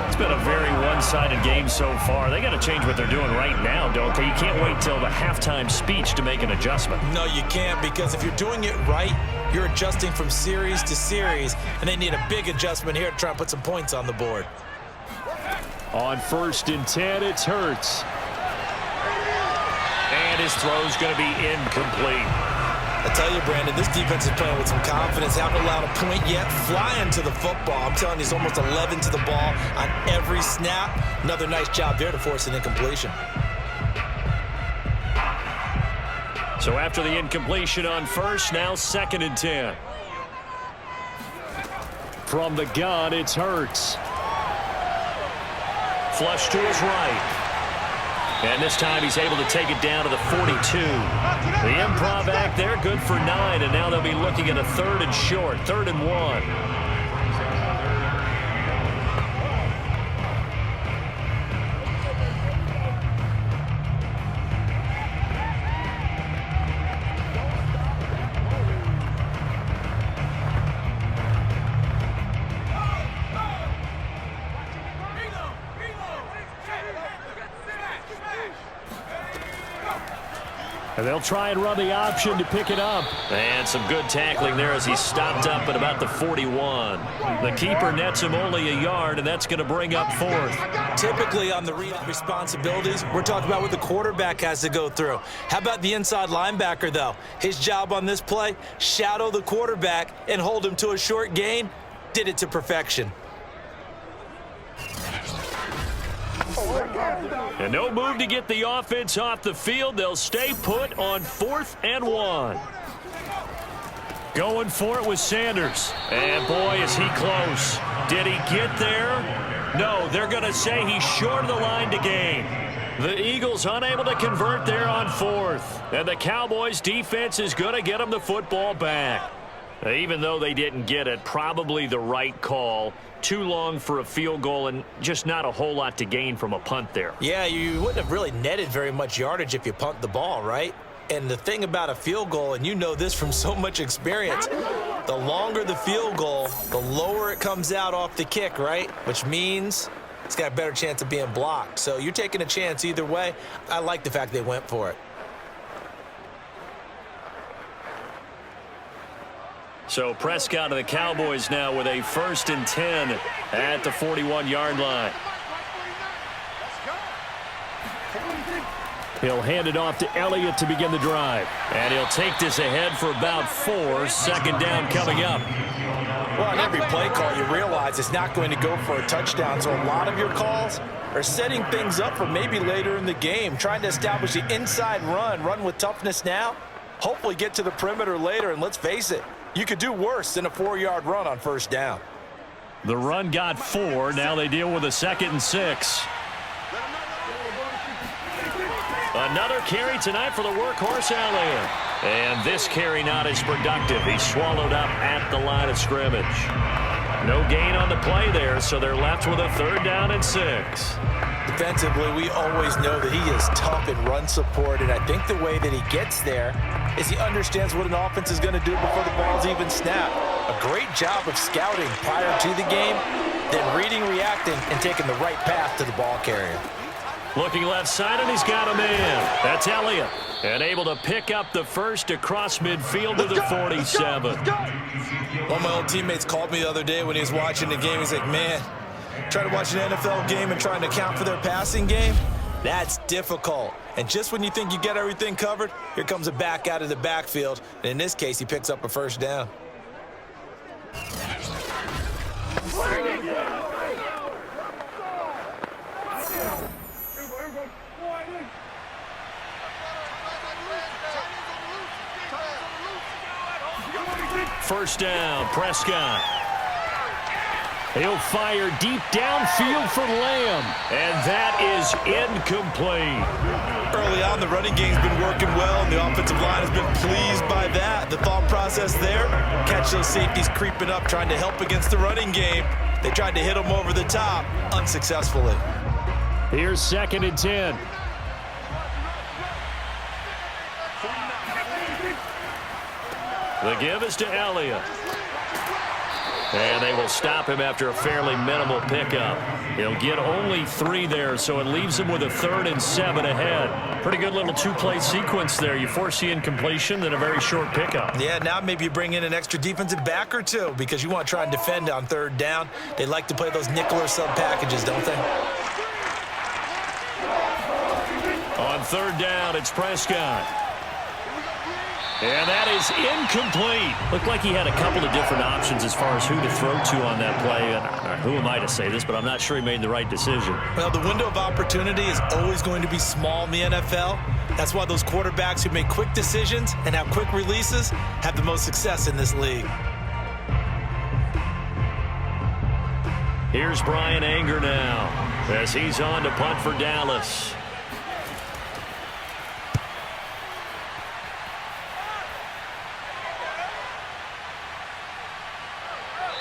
It's been a very one-sided game so far. They got to change what they're doing right now, don't they? You can't wait till the halftime speech to make an adjustment. No, you can't, because if you're doing it right, you're adjusting from series to series, and they need a big adjustment here to try and put some points on the board. On 1st and 10, it's Hurts. And his throw's going to be incomplete. I tell you, Brandon, this defense is playing with some confidence. Haven't allowed a point yet. Flying to the football. I'm telling you, it's almost 11 to the ball on every snap. Another nice job there to force an incompletion. So after the incompletion on 1st, now 2nd and 10. From the gun, it's Hurts. Flush to his right. And this time he's able to take it down to the 42. The improv act there, good for 9, and now they'll be looking at a 3rd and short, 3rd and 1. And they'll try and run the option to pick it up. And some good tackling there as he stopped up at about the 41. The keeper nets him only a yard, and that's going to bring up 4th. Typically on the read responsibilities, we're talking about what the quarterback has to go through. How about the inside linebacker, though? His job on this play, shadow the quarterback and hold him to a short gain. Did it to perfection. And no move to get the offense off the field. They'll stay put on 4th and 1. Going for it with Sanders. And boy, is he close. Did he get there? No, they're going to say he's short of the line to gain. The Eagles unable to convert there on 4th. And the Cowboys defense is going to get them the football back. Even though they didn't get it, probably the right call. Too long for a field goal and just not a whole lot to gain from a punt there. Yeah, you wouldn't have really netted very much yardage if you punt the ball, right? And the thing about a field goal, and you know this from so much experience, the longer the field goal, the lower it comes out off the kick, right? Which means it's got a better chance of being blocked. So you're taking a chance either way. I like the fact they went for it. So Prescott of the Cowboys now with a 1st and 10 at the 41-yard line. He'll hand it off to Elliott to begin the drive. And he'll take this ahead for about 4. 2nd down coming up. Well, on every play call, you realize it's not going to go for a touchdown. So a lot of your calls are setting things up for maybe later in the game, trying to establish the inside run with toughness now, hopefully get to the perimeter later. And let's face it, you could do worse than a 4-yard run on 1st down. The run got 4. Now they deal with a 2nd and 6. Another carry tonight for the workhorse Elliott. And this carry not as productive. He's swallowed up at the line of scrimmage. No gain on the play there, so they're left with a 3rd down and 6. Defensively, we always know that he is tough in run support, and I think the way that he gets there is he understands what an offense is going to do before the ball's even snapped. A great job of scouting prior to the game, then reading, reacting, and taking the right path to the ball carrier. Looking left side, and he's got a man. That's Elliott. And able to pick up the 1st across midfield to the 47. One of my old teammates called me the other day when he was watching the game. He's like, man, trying to watch an NFL game and trying to account for their passing game, that's difficult. And just when you think you get everything covered, here comes a back out of the backfield. And in this case, he picks up a 1st down. First down, Prescott. He'll fire deep downfield for Lamb. And that is incomplete. Early on, the running game's been working well, and the offensive line has been pleased by that. The thought process there, catch those safeties creeping up, trying to help against the running game. They tried to hit them over the top, unsuccessfully. Here's 2nd and 10. The give is to Elliott. And they will stop him after a fairly minimal pickup. He'll get only 3 there, so it leaves him with a 3rd and 7 ahead. Pretty good little 2-play sequence there. You force the incompletion, then a very short pickup. Yeah, now maybe you bring in an extra defensive back or 2 because you want to try and defend on 3rd down. They like to play those nickel or sub packages, don't they? On 3rd down, it's Prescott. And that is incomplete. Looked like he had a couple of different options as far as who to throw to on that play. And who am I to say this, but I'm not sure he made the right decision. Well, the window of opportunity is always going to be small in the NFL. That's why those quarterbacks who make quick decisions and have quick releases have the most success in this league. Here's Brian Anger now as he's on to punt for Dallas.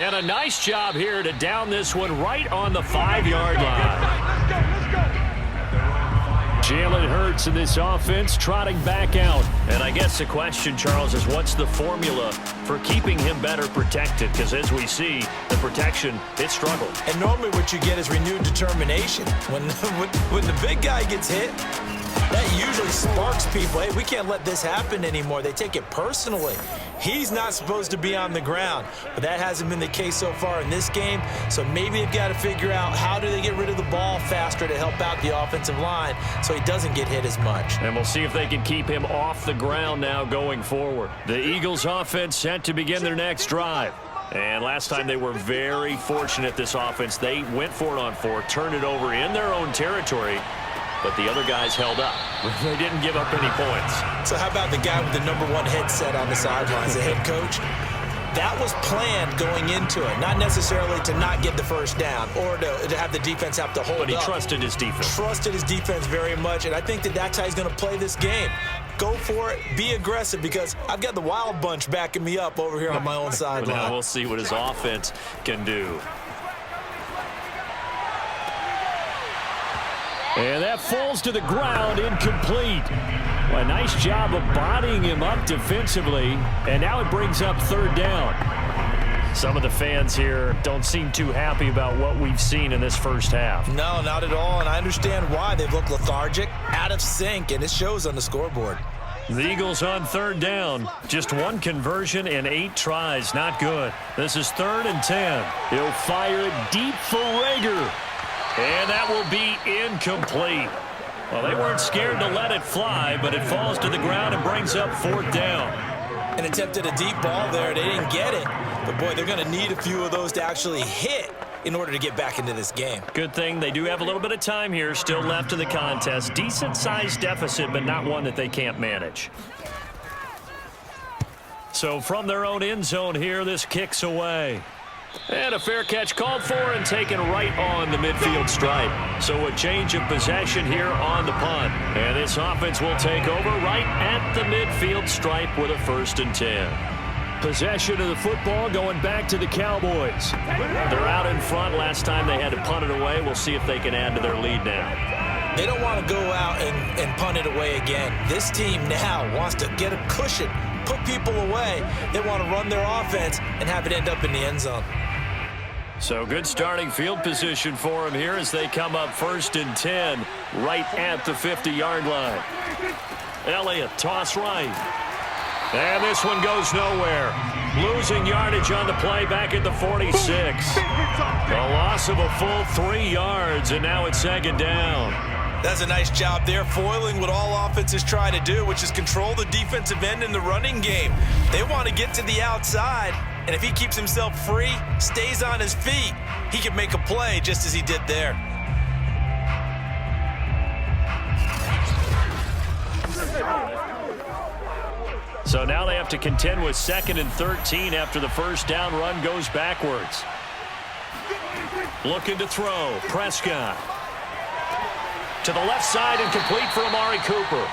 And a nice job here to down this one right on the 5-yard line. Jalen Hurts in this offense trotting back out. And I guess the question, Charles, is what's the formula for keeping him better protected? Because as we see, the protection, it struggled. And normally what you get is renewed determination. When the big guy gets hit, that usually sparks people. Hey, we can't let this happen anymore. They take it personally. He's not supposed to be on the ground, but that hasn't been the case so far in this game. So maybe they've got to figure out how do they get rid of the ball faster to help out the offensive line so he doesn't get hit as much. And we'll see if they can keep him off the ground now going forward. The Eagles offense set to begin their next drive. And last time they were very fortunate, this offense. They went for it on 4, turned it over in their own territory, but the other guys held up. They didn't give up any points. So how about the guy with the #1 headset on the sidelines, the head coach? That was planned going into it, not necessarily to not get the first down or to have the defense have to hold up. But he trusted his defense. Trusted his defense very much, and I think that's how he's going to play this game. Go for it, be aggressive, because I've got the wild bunch backing me up over here on my own sideline. Now we'll see what his offense can do. And that falls to the ground, incomplete. Well, a nice job of bodying him up defensively, and now it brings up 3rd down. Some of the fans here don't seem too happy about what we've seen in this first half. No, not at all, and I understand why. They've looked lethargic, out of sync, and it shows on the scoreboard. The Eagles on 3rd down. Just 1 conversion and 8 tries. Not good. This is 3rd and 10. He'll fire it deep for Rager. And that will be incomplete. Well, they weren't scared to let it fly, but it falls to the ground and brings up 4th down. And attempted a deep ball there. They didn't get it. But, boy, they're going to need a few of those to actually hit in order to get back into this game. Good thing they do have a little bit of time here still left in the contest. Decent-sized deficit, but not one that they can't manage. So from their own end zone here, this kicks away. And a fair catch called for and taken right on the midfield stripe. So a change of possession here on the punt. And this offense will take over right at the midfield stripe with a 1st and 10. Possession of the football going back to the Cowboys. They're out in front. Last time they had to punt it away. We'll see if they can add to their lead now. They don't want to go out and punt it away again. This team now wants to get a cushion, put people away. They want to run their offense and have it end up in the end zone. So good starting field position for them here as they come up 1st and 10 right at the 50-yard line. Elliott, toss right. And this one goes nowhere. Losing yardage on the play back at the 46. A loss of a full 3 yards, and now it's 2nd down. That's a nice job there, foiling what all offenses try to do, which is control the defensive end in the running game. They want to get to the outside, and if he keeps himself free, stays on his feet, he can make a play just as he did there. So now they have to contend with 2nd and 13 after the first down run goes backwards. Looking to throw, Prescott. To the left side and complete for Amari Cooper.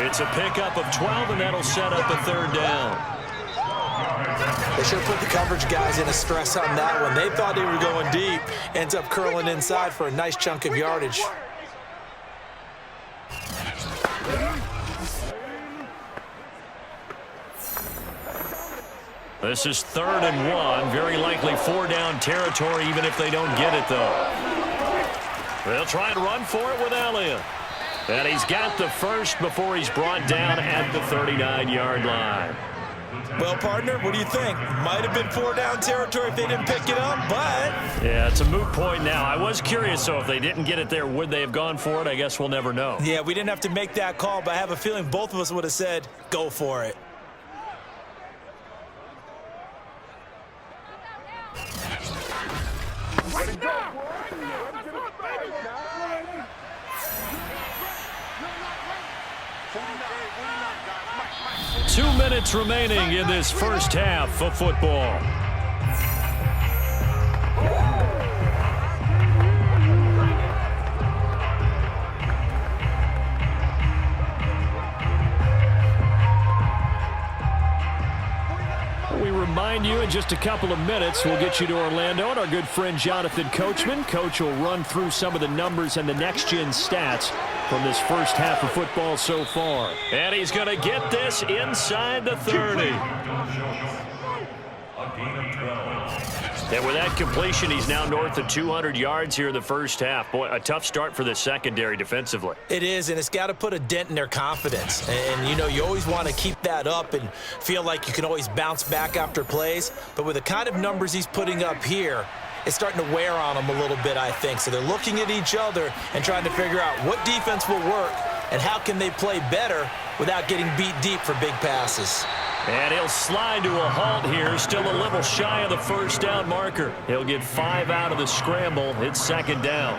It's a pickup of 12, and that'll set up a 3rd down. They should have put the coverage guys in a stress on that one. They thought they were going deep. Ends up curling inside for a nice chunk of yardage. This is 3rd and 1. Very likely 4-down territory, even if they don't get it, though. They'll try and run for it with Elliott. And he's got the first before he's brought down at the 39-yard line. Well, partner, what do you think? Might have been 4-down territory if they didn't pick it up, but... Yeah, it's a moot point now. I was curious, so if they didn't get it there, would they have gone for it? I guess we'll never know. Yeah, we didn't have to make that call, but I have a feeling both of us would have said, go for it. Right now! 2 minutes remaining in this first half of football. We remind you in just a couple of minutes we'll get you to Orlando and our good friend Jonathan Coachman. Coach will run through some of the numbers and the next-gen stats from this first half of football so far. And he's going to get this inside the 30. And with that completion, he's now north of 200 yards here in the first half. Boy, a tough start for the secondary defensively. It is, and it's got to put a dent in their confidence. And, you know, you always want to keep that up and feel like you can always bounce back after plays. But with the kind of numbers he's putting up here, it's starting to wear on them a little bit, I think. So they're looking at each other and trying to figure out what defense will work and how can they play better without getting beat deep for big passes. And he'll slide to a halt here, still a little shy of the first down marker. He'll get 5 out of the scramble. It's 2nd down.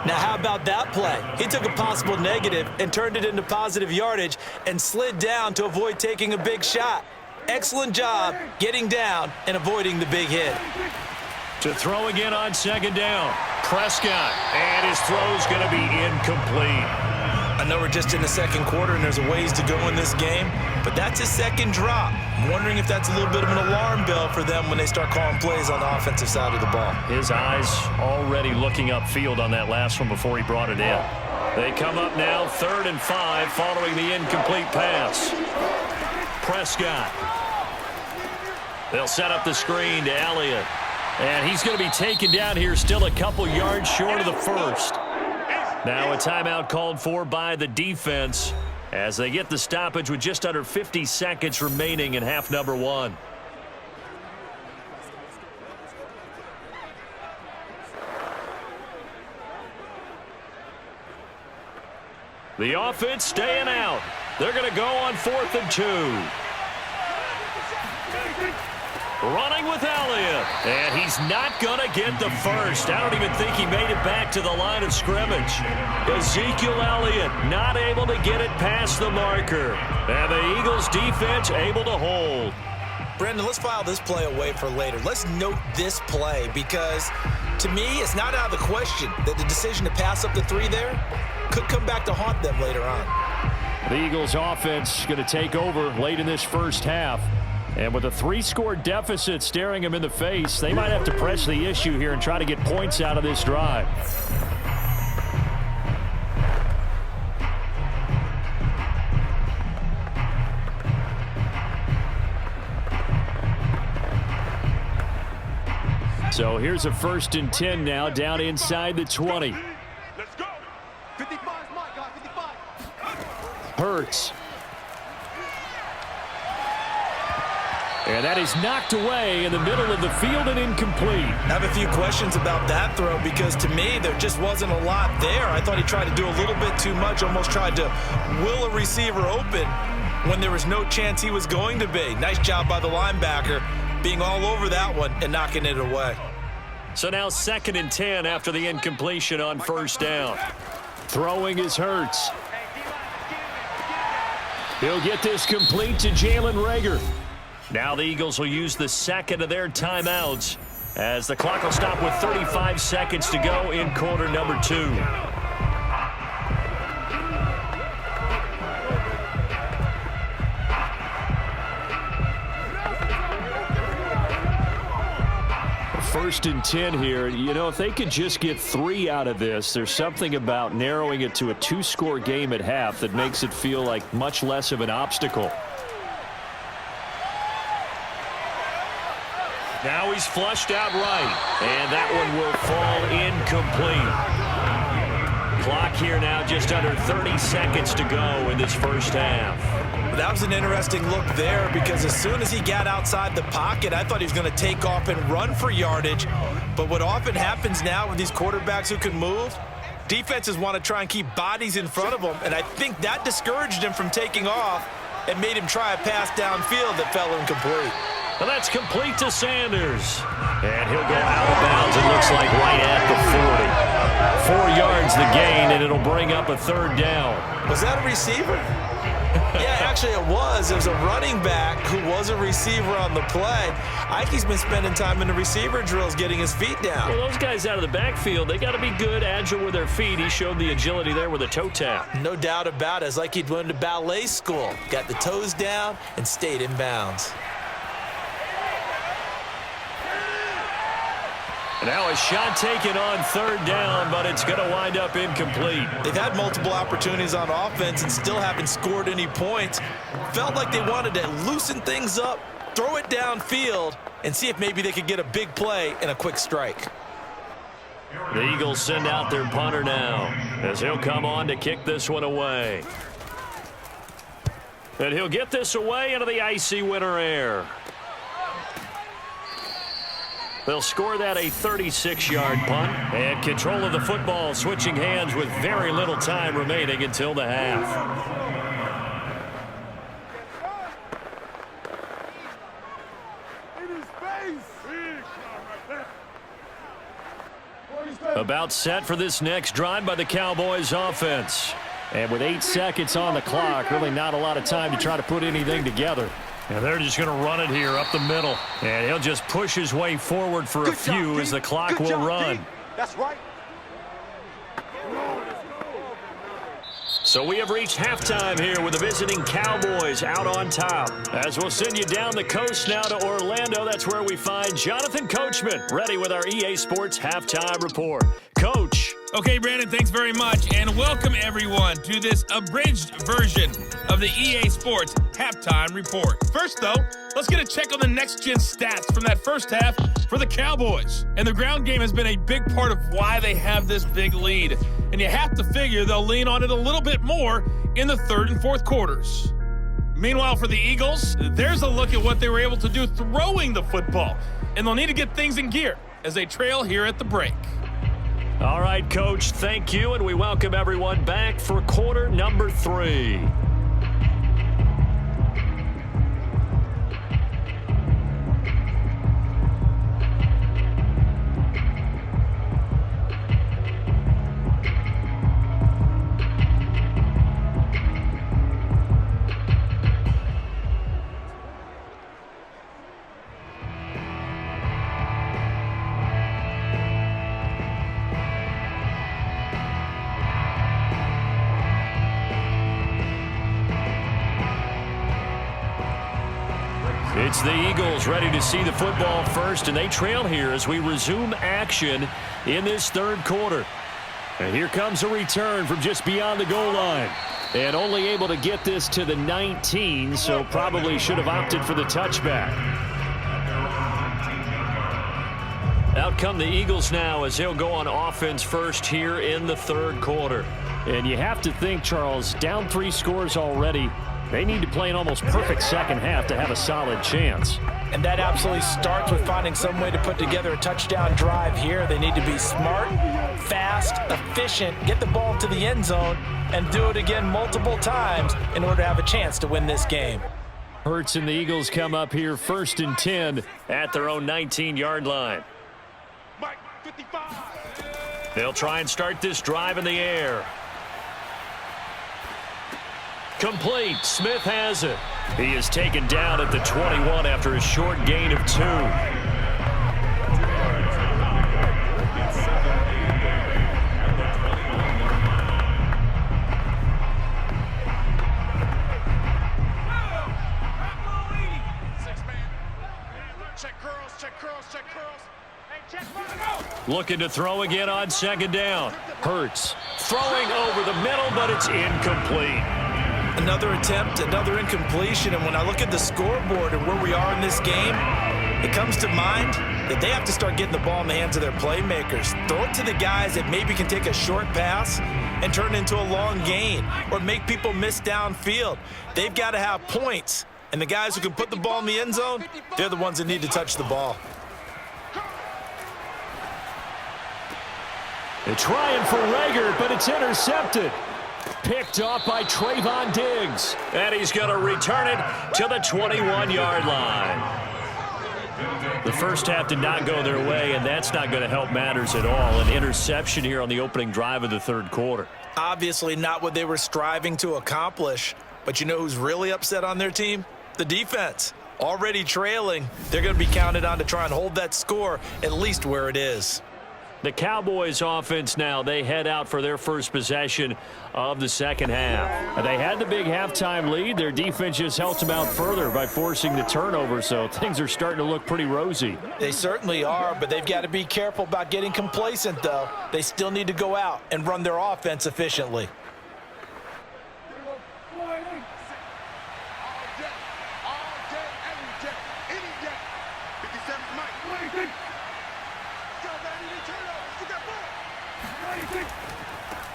Now, how about that play? He took a possible negative and turned it into positive yardage and slid down to avoid taking a big shot. Excellent job getting down and avoiding the big hit. To throw again on 2nd down. Prescott, and his throw's going to be incomplete. I know we're just in the second quarter and there's a ways to go in this game, but that's his second drop. I'm wondering if that's a little bit of an alarm bell for them when they start calling plays on the offensive side of the ball. His eyes already looking upfield on that last one before he brought it in. They come up now 3rd and 5 following the incomplete pass. Prescott. They'll set up the screen to Elliott. And he's going to be taken down here still a couple yards short of the first. Now a timeout called for by the defense as they get the stoppage with just under 50 seconds remaining in half number 1. The offense staying out. They're going to go on 4th and 2. Running with Elliott, and he's not going to get the first. I don't even think he made it back to the line of scrimmage. Ezekiel Elliott not able to get it past the marker. And the Eagles defense able to hold. Brandon, let's file this play away for later. Let's note this play because, to me, it's not out of the question that the decision to pass up the 3 there could come back to haunt them later on. The Eagles offense going to take over late in this first half. And with a 3-score deficit staring them in the face, they might have to press the issue here and try to get points out of this drive. So here's a 1st and 10 now down inside the 20. Let's go. 55 is my guy, 55. Hurts. And that is knocked away in the middle of the field and incomplete. I have a few questions about that throw because to me there just wasn't a lot there. I thought he tried to do a little bit too much, almost tried to will a receiver open when there was no chance he was going to be. Nice job by the linebacker being all over that one and knocking it away. So now 2nd and 10 after the incompletion on 1st down. Throwing is Hurts. He'll get this complete to Jalen Reagor. Now the Eagles will use the 2nd of their timeouts as the clock will stop with 35 seconds to go in quarter number 2. First and 10 here. You know, if they could just get 3 out of this, there's something about narrowing it to a 2-score game at half that makes it feel like much less of an obstacle. Now he's flushed out right. And that one will fall incomplete. Clock here now just under 30 seconds to go in this first half. That was an interesting look there because as soon as he got outside the pocket, I thought he was going to take off and run for yardage. But what often happens now with these quarterbacks who can move, defenses want to try and keep bodies in front of them, and I think that discouraged him from taking off and made him try a pass downfield that fell incomplete. Well, that's complete to Sanders. And he'll go out of bounds, it looks like right at the 40. 4 yards the gain, and it'll bring up a third down. Was that a receiver? Yeah, actually it was. It was a running back who was a receiver on the play. Ikey's been spending time in the receiver drills getting his feet down. Well, those guys out of the backfield, they got to be good, agile with their feet. He showed the agility there with a toe tap. No doubt about it. It's like he'd went to ballet school. Got the toes down and stayed in bounds. Now a shot taken on third down, but it's going to wind up incomplete. They've had multiple opportunities on offense and still haven't scored any points. Felt like they wanted to loosen things up, throw it downfield, and see if maybe they could get a big play and a quick strike. The Eagles send out their punter now as he'll come on to kick this one away. And he'll get this away into the icy winter air. They'll score that a 36-yard punt. And control of the football switching hands with very little time remaining until the half. About set for this next drive by the Cowboys offense. And with 8 seconds on the clock, really not a lot of time to try to put anything together. And they're just going to run it here up the middle. And he'll just push his way forward for a few as the clock will run. That's right. So we have reached halftime here with the visiting Cowboys out on top. As we'll send you down the coast now to Orlando, that's where we find Jonathan Coachman ready with our EA Sports Halftime Report. Coach. Okay, Brandon, thanks very much, and welcome everyone to this abridged version of the EA Sports Halftime Report. First, though, let's get a check on the next-gen stats from that first half for the Cowboys. And the ground game has been a big part of why they have this big lead, and you have to figure they'll lean on it a little bit more in the third and fourth quarters. Meanwhile, for the Eagles, there's a look at what they were able to do throwing the football, and they'll need to get things in gear as they trail here at the break. All right, Coach, thank you, and we welcome everyone back for quarter number 3. It's the Eagles ready to see the football first, and they trail here as we resume action in this third quarter. And here comes a return from just beyond the goal line. And only able to get this to the 19, so probably should have opted for the touchback. Out come the Eagles now as they'll go on offense first here in the third quarter. And you have to think, Charles, down 3 scores already. They need to play an almost perfect second half to have a solid chance. And that absolutely starts with finding some way to put together a touchdown drive here. They need to be smart, fast, efficient, get the ball to the end zone, and do it again multiple times in order to have a chance to win this game. Hurts and the Eagles come up here 1st and 10 at their own 19-yard line. Mike, 55. They'll try and start this drive in the air. Complete. Smith has it. He is taken down at the 21 after a short gain of 2. Looking to throw again on 2nd down. Hurts throwing over the middle, but it's incomplete. Another attempt, another incompletion, and when I look at the scoreboard and where we are in this game, It comes to mind that they have to start getting the ball in the hands of their playmakers. Throw it to the guys that maybe can take a short pass and turn it into a long gain or make people miss downfield. They've got to have points. And the guys who can put the ball in the end zone, they're the ones that need to touch the ball. They're trying for Rager, but it's intercepted. Picked off by Trayvon Diggs. And he's going to return it to the 21-yard line. The first half did not go their way, and that's not going to help matters at all. An interception here on the opening drive of the third quarter. Obviously not what they were striving to accomplish. But you know who's really upset on their team? The defense. Already trailing. They're going to be counted on to try and hold that score at least where it is. The Cowboys offense now, they head out for their first possession of the second half. They had the big halftime lead. Their defense just helped them out further by forcing the turnover, so things are starting to look pretty rosy. They certainly are, but they've got to be careful about getting complacent, though. They still need to go out and run their offense efficiently.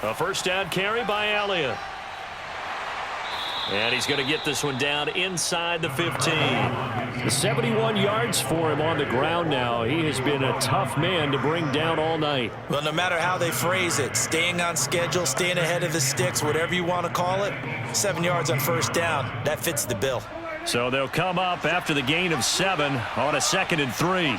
A first down carry by Elliott. And he's going to get this one down inside the 15. 71 yards for him on the ground now. He has been a tough man to bring down all night. Well, no matter how they phrase it, staying on schedule, staying ahead of the sticks, whatever you want to call it, 7 yards on first down, that fits the bill. So they'll come up after the gain of 7 on a 2nd and 3.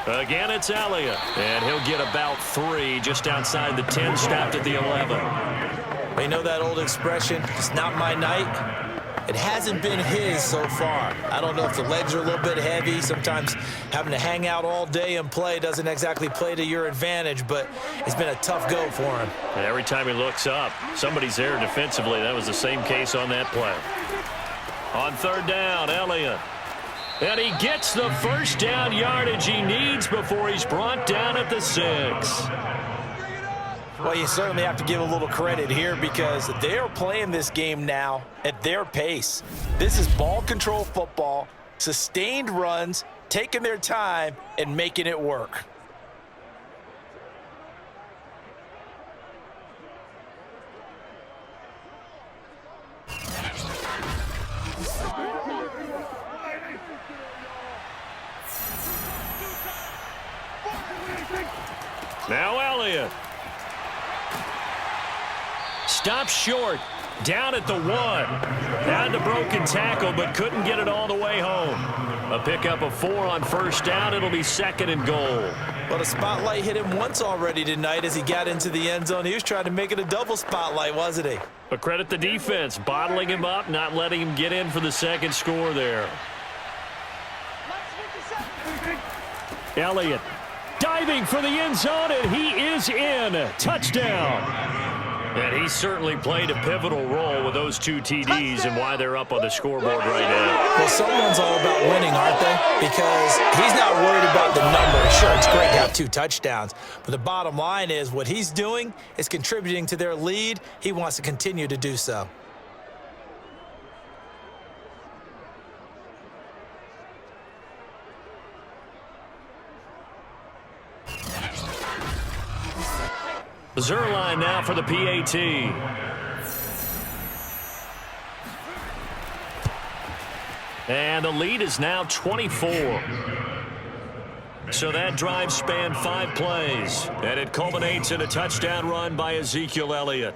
Again, it's Elliott, and he'll get about 3 just outside the 10, stopped at the 11. You know that old expression, it's not my night? It hasn't been his so far. I don't know if the legs are a little bit heavy. Sometimes having to hang out all day and play doesn't exactly play to your advantage, but it's been a tough go for him. And every time he looks up, somebody's there defensively. That was the same case on that play. On third down, Elliott. And he gets the first down yardage he needs before he's brought down at the 6. Well, you certainly have to give a little credit here because they are playing this game now at their pace. This is ball control football, sustained runs, taking their time, and making it work. Now Elliott. Stops short. Down at the 1. Had the broken tackle, but couldn't get it all the way home. A pickup of 4 on first down. It'll be 2nd and goal. Well, the spotlight hit him once already tonight as he got into the end zone. He was trying to make it a double spotlight, wasn't he? But credit the defense, bottling him up, not letting him get in for the second score there. Elliott diving for the end zone, and he is in. Touchdown. And he certainly played a pivotal role with those 2 TDs and why they're up on the scoreboard right now. Well, someone's all about winning, aren't they? Because he's not worried about the number. Sure, it's great to have 2 touchdowns. But the bottom line is what he's doing is contributing to their lead. He wants to continue to do so. Zerline now for the PAT. And the lead is now 24. So that drive spanned 5 plays. And it culminates in a touchdown run by Ezekiel Elliott.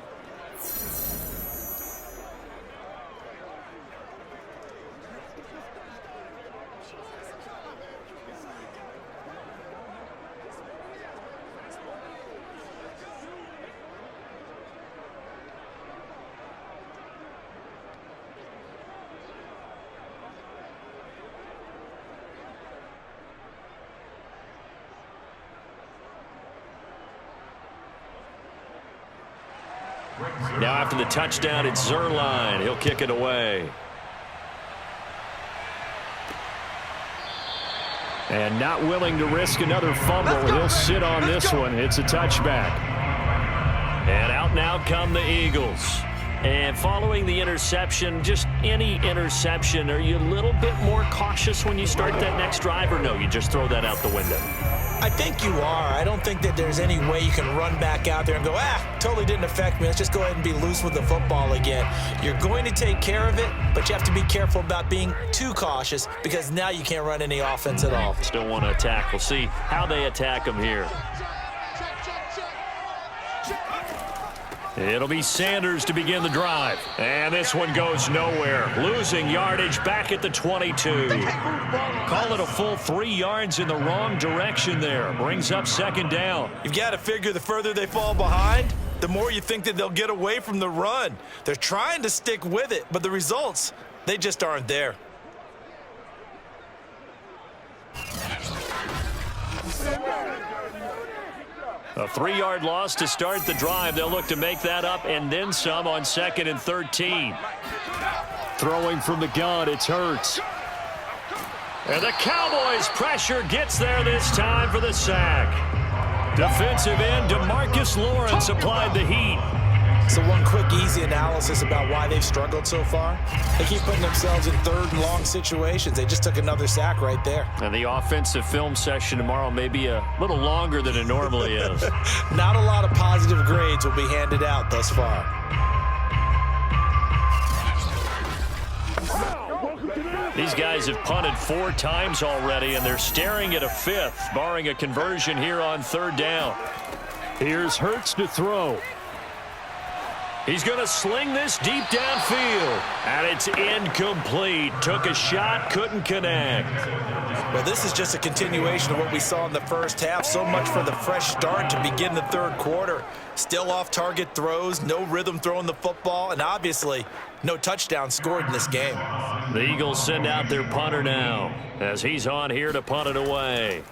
Now after the touchdown, it's Zerline. He'll kick it away. And not willing to risk another fumble. He'll sit on this one. It's a touchback. And out now come the Eagles. And following the interception, just any interception, are you a little bit more cautious when you start that next drive, or no, you just throw that out the window? I think you are. I don't think that there's any way you can run back out there and go, totally didn't affect me. Let's just go ahead and be loose with the football again. You're going to take care of it, but you have to be careful about being too cautious because now you can't run any offense at all. Still want to attack. We'll see how they attack them here. It'll be Sanders to begin the drive. And this one goes nowhere. Losing yardage back at the 22. Call it a full 3 yards in the wrong direction there. Brings up second down. You've got to figure the further they fall behind, the more you think that they'll get away from the run. They're trying to stick with it, but the results, they just aren't there. A 3-yard loss to start the drive. They'll look to make that up and then some on 2nd and 13. Throwing from the gun, it's Hurts. And the Cowboys pressure gets there this time for the sack. Defensive end DeMarcus Lawrence applied the heat. So one quick, easy analysis about why they've struggled so far. They keep putting themselves in 3rd and long situations. They just took another sack right there. And the offensive film session tomorrow may be a little longer than it normally is. Not a lot of positive grades will be handed out thus far. These guys have punted 4 times already, and they're staring at a 5th, barring a conversion here on 3rd down. Here's Hurts to throw. He's going to sling this deep downfield, and it's incomplete. Took a shot, couldn't connect. Well, this is just a continuation of what we saw in the first half. So much for the fresh start to begin the 3rd quarter. Still off-target throws, no rhythm throwing the football, and obviously no touchdown scored in this game. The Eagles send out their punter now as he's on here to punt it away.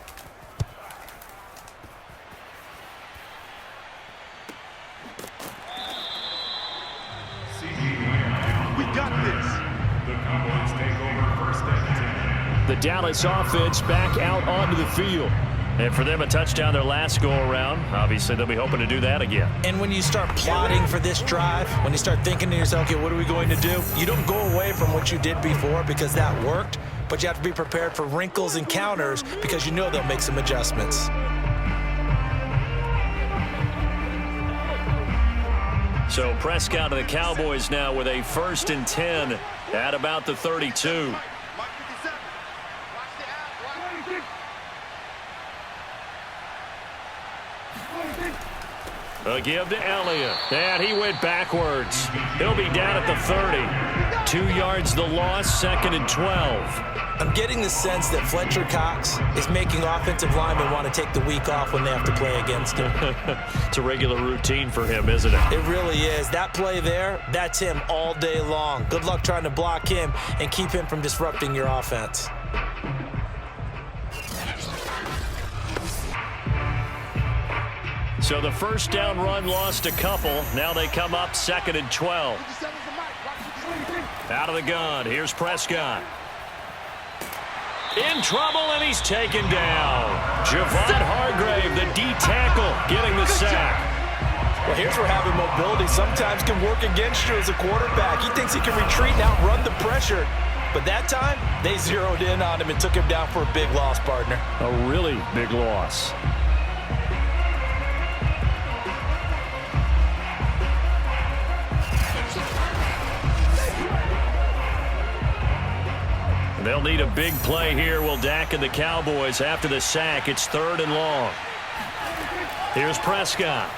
The Dallas offense back out onto the field. And for them, a touchdown their last go-around. Obviously, they'll be hoping to do that again. And when you start plotting for this drive, when you start thinking to yourself, okay, what are we going to do? You don't go away from what you did before because that worked, but you have to be prepared for wrinkles and counters because you know they'll make some adjustments. So Prescott and the Cowboys now with a 1st and 10 at about the 32. A give to Elliott, and he went backwards. He'll be down at the 30. 2 yards the loss, 2nd and 12. I'm getting the sense that Fletcher Cox is making offensive linemen want to take the week off when they have to play against him. It's a regular routine for him, isn't it? It really is. That play there, that's him all day long. Good luck trying to block him and keep him from disrupting your offense. So the 1st down run lost a couple. Now they come up 2nd and 12. Out of the gun. Here's Prescott. In trouble, and he's taken down. Javon Hargrave, the D tackle, getting the sack. Well, here's where having mobility sometimes can work against you as a quarterback. He thinks he can retreat and outrun the pressure. But that time, they zeroed in on him and took him down for a big loss, partner. A really big loss. They'll need a big play here. Will Dak and the Cowboys after the sack. It's 3rd and long. Here's Prescott.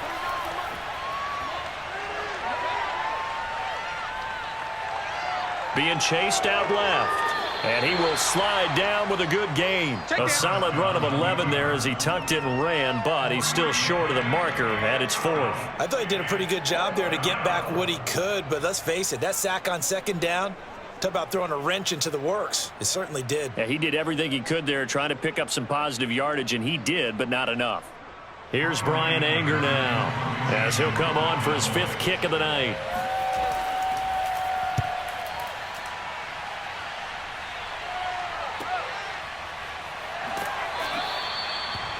Being chased out left. And he will slide down with a good gain. A solid run of 11 there as he tucked it and ran, but he's still short of the marker at its 4th. I thought he did a pretty good job there to get back what he could, but let's face it, that sack on 2nd down, talk about throwing a wrench into the works. It certainly did. Yeah, he did everything he could there trying to pick up some positive yardage, and he did, but not enough. Here's Brian Anger now as he'll come on for his 5th kick of the night.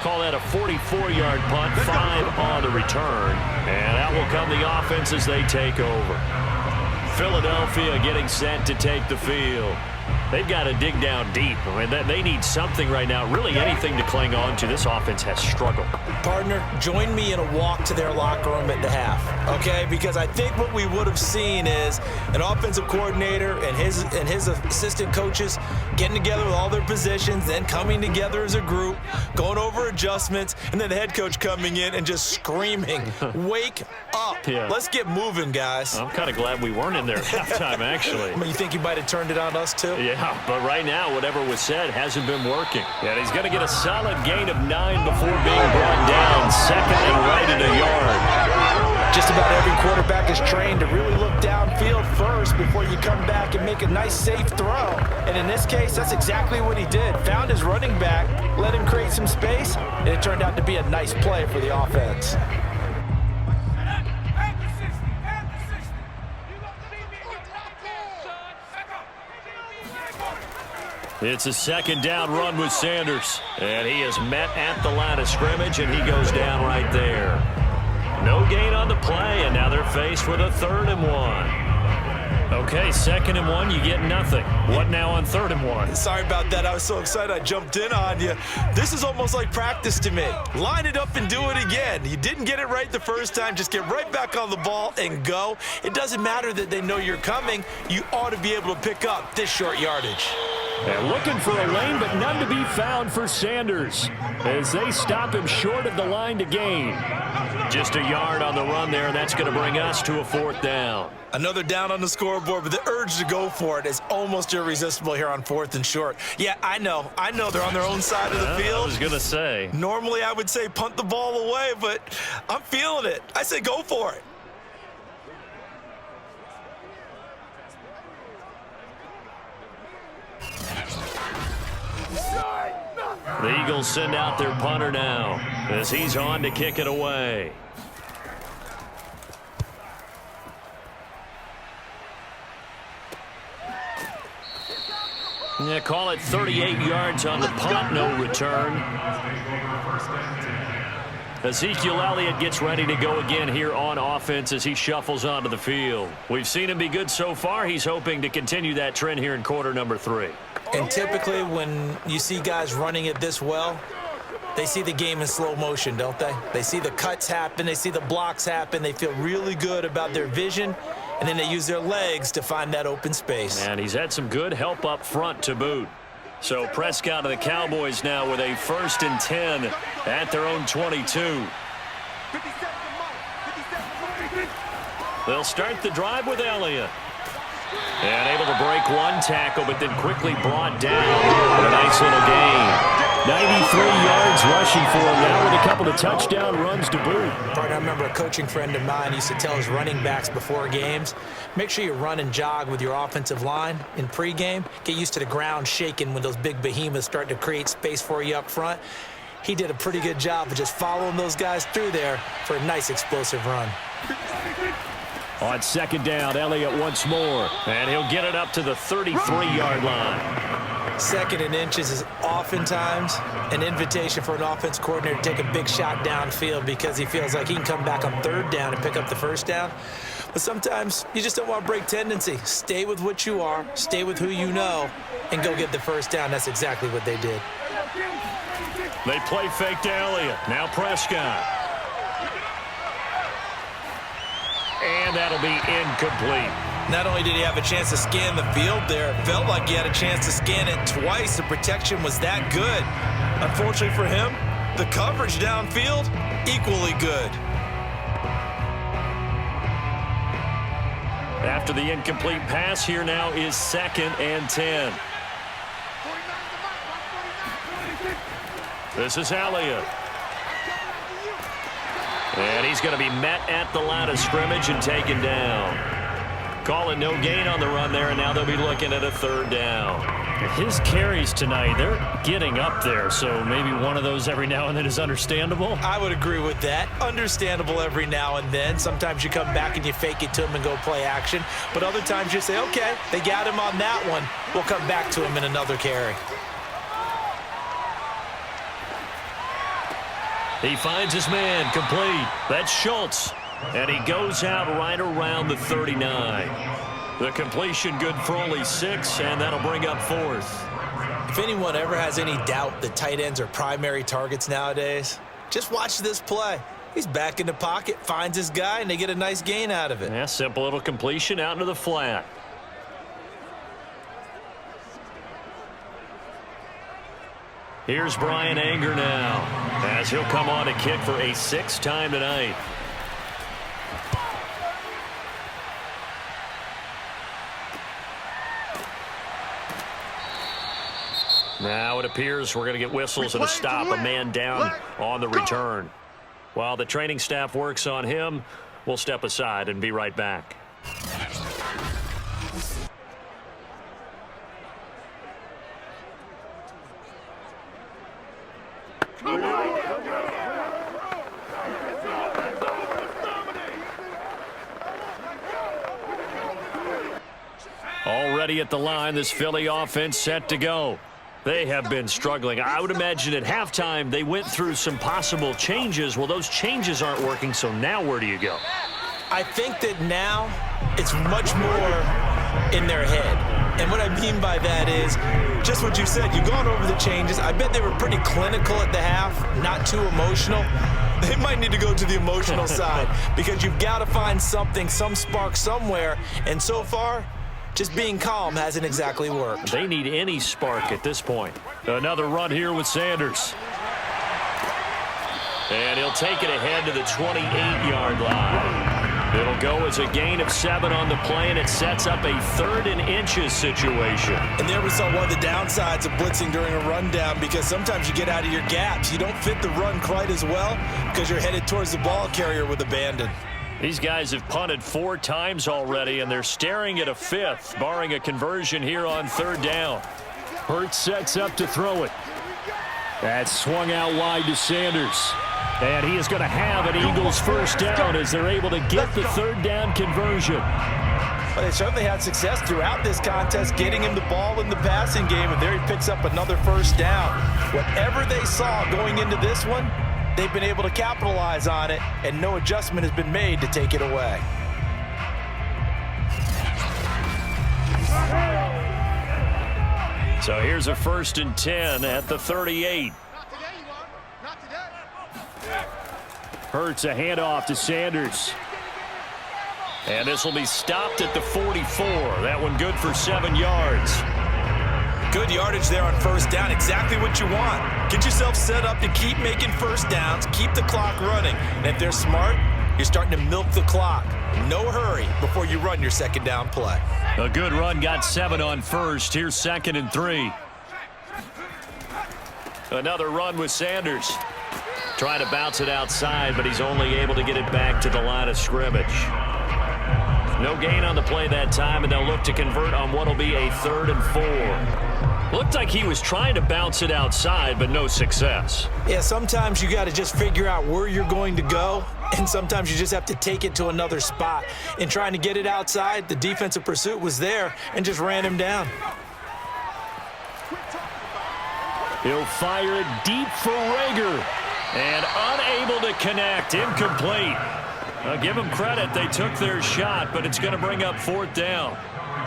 Call that a 44-yard punt, 5 on the return. And out will come the offense as they take over. Philadelphia getting set to take the field. They've got to dig down deep. I mean, they need something right now, really anything to cling on to. This offense has struggled. Partner, join me in a walk to their locker room at the half, okay? Because I think what we would have seen is an offensive coordinator and his assistant coaches getting together with all their positions, then coming together as a group, going over adjustments, and then the head coach coming in and just screaming, wake up. Yeah. Let's get moving, guys. I'm kind of glad we weren't in there at halftime, actually. I mean, you think you might have turned it on us, too? Yeah, but right now, whatever was said hasn't been working. And he's going to get a solid gain of 9 before being brought down. Second and right at a yard. Just about every quarterback is trained to really look downfield first before you come back and make a nice, safe throw. And in this case, that's exactly what he did. Found his running back, let him create some space, and it turned out to be a nice play for the offense. It's a second down run with Sanders. And he is met at the line of scrimmage, and he goes down right there. No gain on the play, and now they're faced with a 3rd and 1. Okay, 2nd and 1, you get nothing. What now on 3rd and 1? Sorry about that. I was so excited I jumped in on you. This is almost like practice to me. Line it up and do it again. You didn't get it right the first time. Just get right back on the ball and go. It doesn't matter that they know you're coming. You ought to be able to pick up this short yardage. And looking for a lane, but none to be found for Sanders as they stop him short of the line to gain. Just a yard on the run there, and that's going to bring us to a 4th down. Another down on the scoreboard, but the urge to go for it is almost irresistible here on 4th and short. Yeah, I know they're on their own side of the field. I was going to say. Normally I would say punt the ball away, but I'm feeling it. I say go for it. The Eagles send out their punter now as he's on to kick it away. Yeah, call it 38 yards on the punt, no return. Ezekiel Elliott gets ready to go again here on offense as he shuffles onto the field. We've seen him be good so far. He's hoping to continue that trend here in quarter number 3. And typically when you see guys running it this well, they see the game in slow motion, don't they? They see the cuts happen. They see the blocks happen. They feel really good about their vision, and then they use their legs to find that open space. And he's had some good help up front to boot. So Prescott of the Cowboys now with a 1st and 10 at their own 22. They'll start the drive with Elliott. And able to break one tackle, but then quickly brought down for a nice little gain. 93 yards rushing for him now with a couple of touchdown runs to boot. I remember a coaching friend of mine used to tell his running backs before games, make sure you run and jog with your offensive line in pregame. Get used to the ground shaking when those big behemoths start to create space for you up front. He did a pretty good job of just following those guys through there for a nice explosive run. On 2nd down, Elliott once more, and he'll get it up to the 33-yard line. 2nd and inches is oftentimes an invitation for an offense coordinator to take a big shot downfield because he feels like he can come back on 3rd down and pick up the 1st down. But sometimes you just don't want to break tendency. Stay with what you are, stay with who you know, and go get the 1st down. That's exactly what they did. They play fake to Elliott. Now Prescott. And that'll be incomplete. Not only did he have a chance to scan the field there, it felt like he had a chance to scan it twice. The protection was that good. Unfortunately for him, the coverage downfield, equally good. After the incomplete pass, here now is 2nd and 10. This is Elliott. And he's going to be met at the line of scrimmage and taken down. Call it no gain on the run there, and now they'll be looking at a 3rd down. His carries tonight, they're getting up there, so maybe one of those every now and then is understandable. I would agree with that. Understandable every now and then. Sometimes you come back and you fake it to him and go play action. But other times you say, okay, they got him on that one. We'll come back to him in another carry. He finds his man complete. That's Schultz. And he goes out right around the 39. The completion good for only 6, and that'll bring up 4th. If anyone ever has any doubt that tight ends are primary targets nowadays, just watch this play. He's back in the pocket, finds his guy, and they get a nice gain out of it. Yeah, simple little completion out into the flat. Here's Brian Anger now, as he'll come on to kick for a 6th time tonight. Now it appears we're going to get whistles and a stop, a man down on the return. While the training staff works on him, we'll step aside and be right back. Already at the line, this Philly offense set to go. They have been struggling. I would imagine at halftime they went through some possible changes. Well, those changes aren't working, so now where do you go? I think that now it's much more in their head. And what I mean by that is just what you said. You've gone over the changes. I bet they were pretty clinical at the half, not too emotional. They might need to go to the emotional side because you've got to find something, some spark somewhere. And so far, just being calm hasn't exactly worked. They need any spark at this point. Another run here with Sanders. And he'll take it ahead to the 28-yard line. It'll go as a gain of 7 on the play, and it sets up a 3rd and inches situation. And there we saw one of the downsides of blitzing during a rundown, because sometimes you get out of your gaps. You don't fit the run quite as well because you're headed towards the ball carrier with abandon. These guys have punted 4 times already, and they're staring at a 5th, barring a conversion here on 3rd down. Hurts sets up to throw it. That's swung out wide to Sanders. And he is going to have an Eagles 1st down as they're able to get the 3rd down conversion. Well, they certainly had success throughout this contest getting him the ball in the passing game, and there he picks up another 1st down. Whatever they saw going into this one, they've been able to capitalize on it, and no adjustment has been made to take it away. So here's a 1st and 10 at the 38. Hurts a handoff to Sanders. And this will be stopped at the 44. That one good for 7 yards. Good yardage there on 1st down. Exactly what you want. Get yourself set up to keep making 1st downs, keep the clock running. And if they're smart, you're starting to milk the clock. No hurry before you run your 2nd down play. A good run got 7 on 1st. Here's 2nd and 3. Another run with Sanders. Trying to bounce it outside, but he's only able to get it back to the line of scrimmage. No gain on the play that time, and they'll look to convert on what will be a 3rd and 4. Looked like he was trying to bounce it outside, but no success. Yeah, sometimes you got to just figure out where you're going to go, and sometimes you just have to take it to another spot. In trying to get it outside, the defensive pursuit was there and just ran him down. He'll fire it deep for Rager, and unable to connect, incomplete. Give them credit, they took their shot, but it's going to bring up 4th down.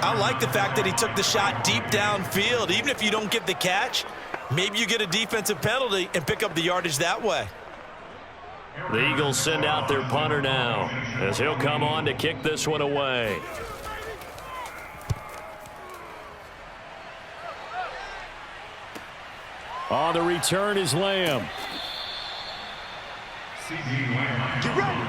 I like the fact that he took the shot deep downfield. Even if you don't get the catch, maybe you get a defensive penalty and pick up the yardage that way. The Eagles send out their punter now, as he'll come on to kick this one away. On the return is Lamb. Get ready.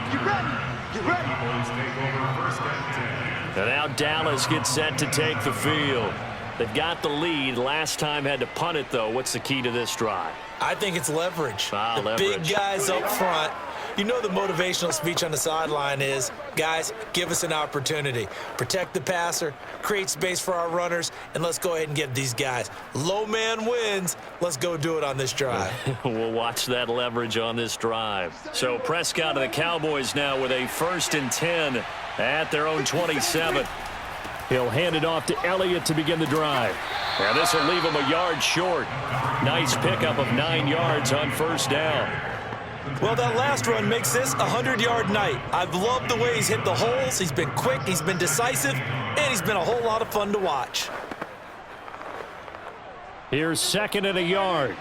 And now Dallas gets set to take the field. They've got the lead. Last time had to punt it, though. What's the key to this drive? I think it's leverage. Leverage. Big guys up front. You know the motivational speech on the sideline is, guys, give us an opportunity. Protect the passer, create space for our runners, and let's go ahead and get these guys. Low man wins. Let's go do it on this drive. We'll watch that leverage on this drive. So Prescott and the Cowboys now with a 1st and 10 at their own 27. He'll hand it off to Elliott to begin the drive. And this will leave him a yard short. Nice pickup of 9 yards on 1st down. Well, that last run makes this a 100-yard night. I've loved the way he's hit the holes. He's been quick. He's been decisive. and he's been a whole lot of fun to watch. Here's 2nd and a yard.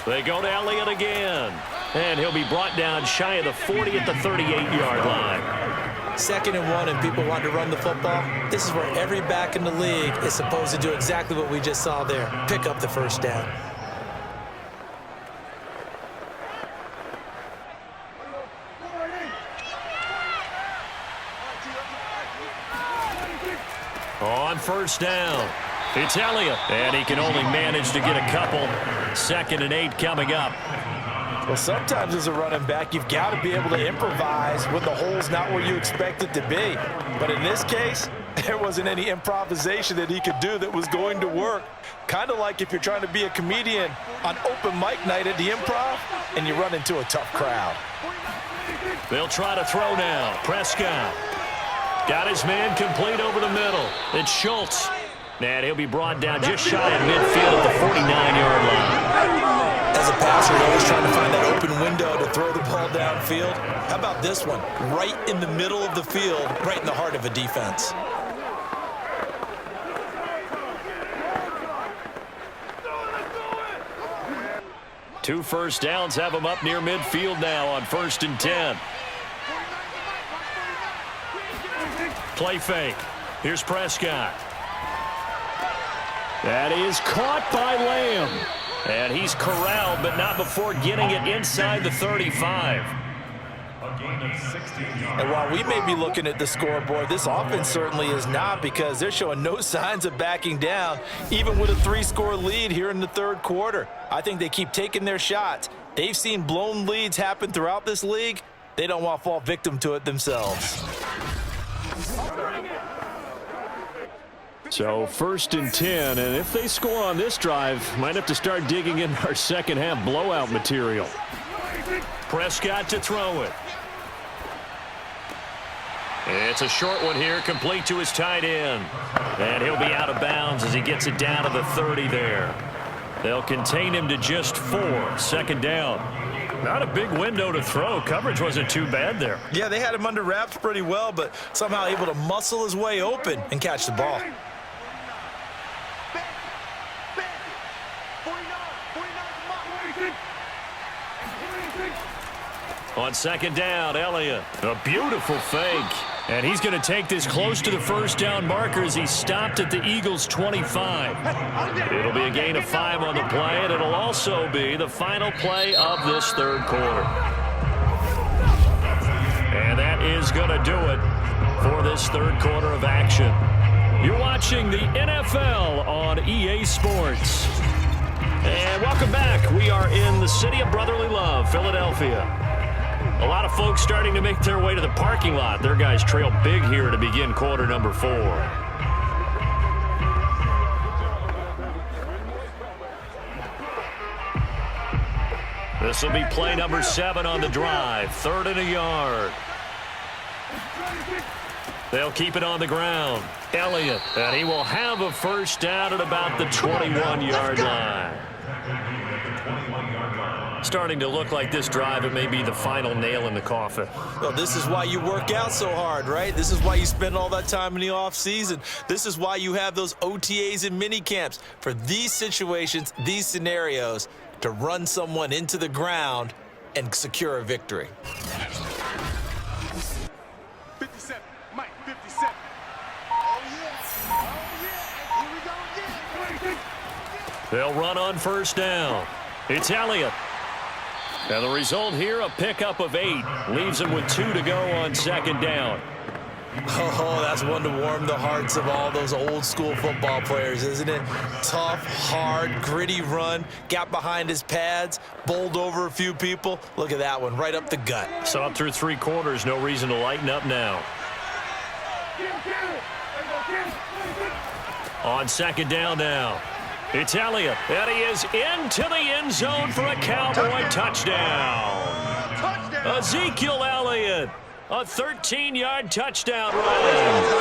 They go to Elliott again. And he'll be brought down shy of the 40 at the 38-yard line. 2nd and 1 and people want to run the football. This is where every back in the league is supposed to do exactly what we just saw there. Pick up the first down. On 1st down, it's Elliott. And he can only manage to get a couple. 2nd and 8 coming up. Well, sometimes as a running back, you've got to be able to improvise when the hole's not where you expect it to be. But in this case, there wasn't any improvisation that he could do that was going to work. Kind of like if you're trying to be a comedian on open mic night at the Improv and you run into a tough crowd. They'll try to throw now. Prescott got his man complete over the middle. It's Schultz. And he'll be brought down just shy of midfield at the 49-yard line. As a passer, you're always trying to find that open window to throw the ball downfield. How about this one? Right in the middle of the field, right in the heart of a defense. Two first downs have him up near midfield now on 1st and 10. Play fake. Here's Prescott. That is caught by Lamb. And he's corralled, but not before getting it inside the 35. And while we may be looking at the scoreboard, this offense certainly is not, because they're showing no signs of backing down, even with a 3-score lead here in the 3rd quarter. I think they keep taking their shots. They've seen blown leads happen throughout this league. They don't want to fall victim to it themselves. So 1st and 10, and if they score on this drive, might have to start digging in our second half blowout material. Prescott to throw it. It's a short one here, complete to his tight end. And he'll be out of bounds as he gets it down to the 30 there. They'll contain him to just 4, 2nd down. Not a big window to throw. Coverage wasn't too bad there. Yeah, they had him under wraps pretty well, but somehow able to muscle his way open and catch the ball. On 2nd down, Elliott. A beautiful fake. And he's going to take this close to the first down marker as he stopped at the Eagles' 25. It'll be a gain of 5 on the play, and it'll also be the final play of this 3rd quarter. And that is going to do it for this 3rd quarter of action. You're watching the NFL on EA Sports. And welcome back. We are in the city of brotherly love, Philadelphia. A lot of folks starting to make their way to the parking lot. Their guys trail big here to begin quarter number 4. This will be play number 7 on the drive. 3rd and a yard. They'll keep it on the ground. Elliott, and he will have a first down at about the 21-yard line. Starting to look like this drive, it may be the final nail in the coffin. Well, this is why you work out so hard, right? This is why you spend all that time in the offseason. This is why you have those OTAs and mini camps, for these situations, these scenarios, to run someone into the ground and secure a victory. 57, Mike, 57. Oh, yeah. Here we go again. They'll run on first down. It's Elliott. And the result here, a pickup of 8. Leaves him with 2 to go on 2nd down. Oh, that's one to warm the hearts of all those old school football players, isn't it? Tough, hard, gritty run. Got behind his pads, bowled over a few people. Look at that one, right up the gut. Saw it through 3 quarters. No reason to lighten up now. On 2nd down now. It's Elliott, and he is into the end zone for a Cowboy touchdown. Ezekiel Elliott, a 13-yard touchdown run,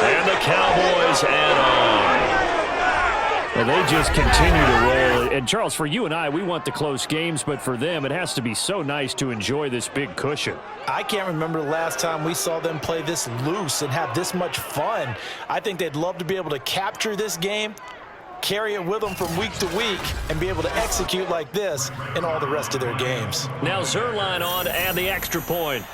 and the Cowboys add on. And they just continue to roll Well, and Charles, for you and I, we want the close games, but for them, it has to be so nice to enjoy this big cushion. I can't remember the last time we saw them play this loose and have this much fun. I think they'd love to be able to capture this game, carry it with them from week to week, and be able to execute like this in all the rest of their games. Now Zerline on to add the extra point.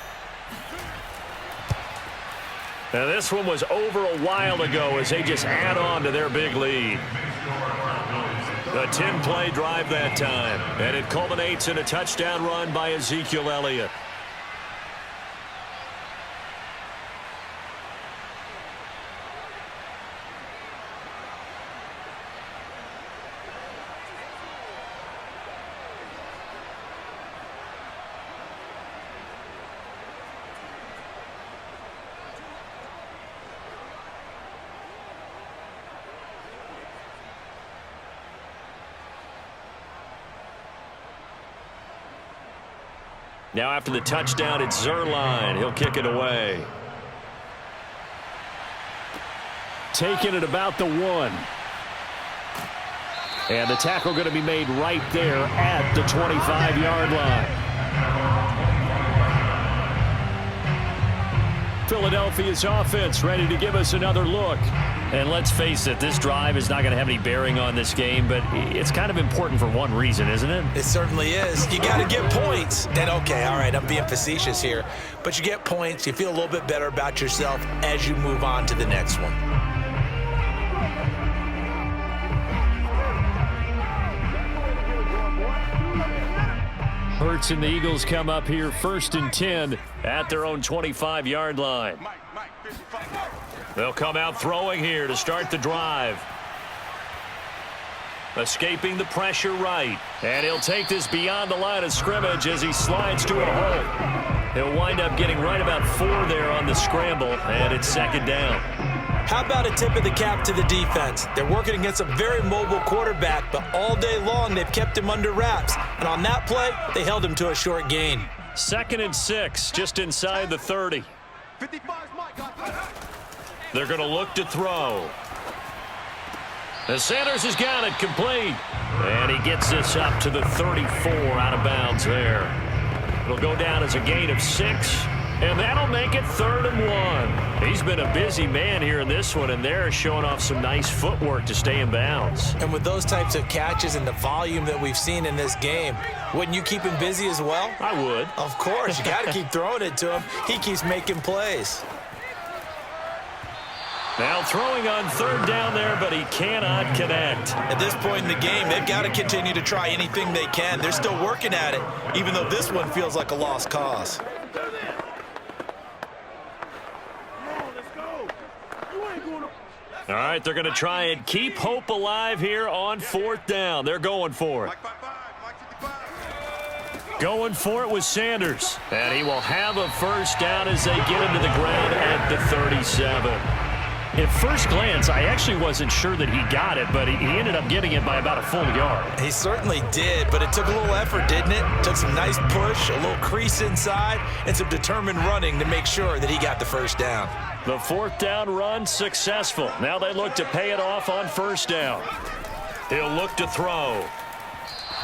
Now this one was over a while ago as they just add on to their big lead. A 10-play drive that time, and it culminates in a touchdown run by Ezekiel Elliott. Now after the touchdown, it's Zerline. He'll kick it away. Taking it about the 1. And the tackle going to be made right there at the 25-yard line. Philadelphia's offense ready to give us another look. And let's face it, this drive is not going to have any bearing on this game, but it's kind of important for one reason, isn't it? It certainly is. You got to get points. And okay, all right, I'm being facetious here, but you get points, you feel a little bit better about yourself as you move on to the next one. Hurts and the Eagles come up here 1st and 10 at their own 25-yard line. They'll come out throwing here to start the drive. Escaping the pressure right. And he'll take this beyond the line of scrimmage as he slides to a hole. He'll wind up getting right about 4 there on the scramble, and it's 2nd down. How about a tip of the cap to the defense? They're working against a very mobile quarterback, but all day long they've kept him under wraps. And on that play, they held him to a short gain. 2nd and 6, just inside the 30. They're going to look to throw. And Sanders has got it complete. And he gets this up to the 34 out of bounds there. It'll go down as a gain of 6. And that'll make it 3rd and 1. He's been a busy man here in this one, and they're showing off some nice footwork to stay in bounds. And with those types of catches and the volume that we've seen in this game, wouldn't you keep him busy as well? I would. Of course. You got to keep throwing it to him. He keeps making plays. Now throwing on 3rd down there, but he cannot connect. At this point in the game, they've got to continue to try anything they can. They're still working at it, even though this one feels like a lost cause. All right, they're going to try and keep hope alive here on 4th down. They're going for it. Going for it with Sanders. And he will have a 1st down as they get him to the ground at the 37. At first glance, I actually wasn't sure that he got it, but he ended up getting it by about a full yard. He certainly did, but it took a little effort, didn't it? Took some nice push, a little crease inside, and some determined running to make sure that he got the 1st down. The 4th down run successful. Now they look to pay it off on 1st down. He'll look to throw.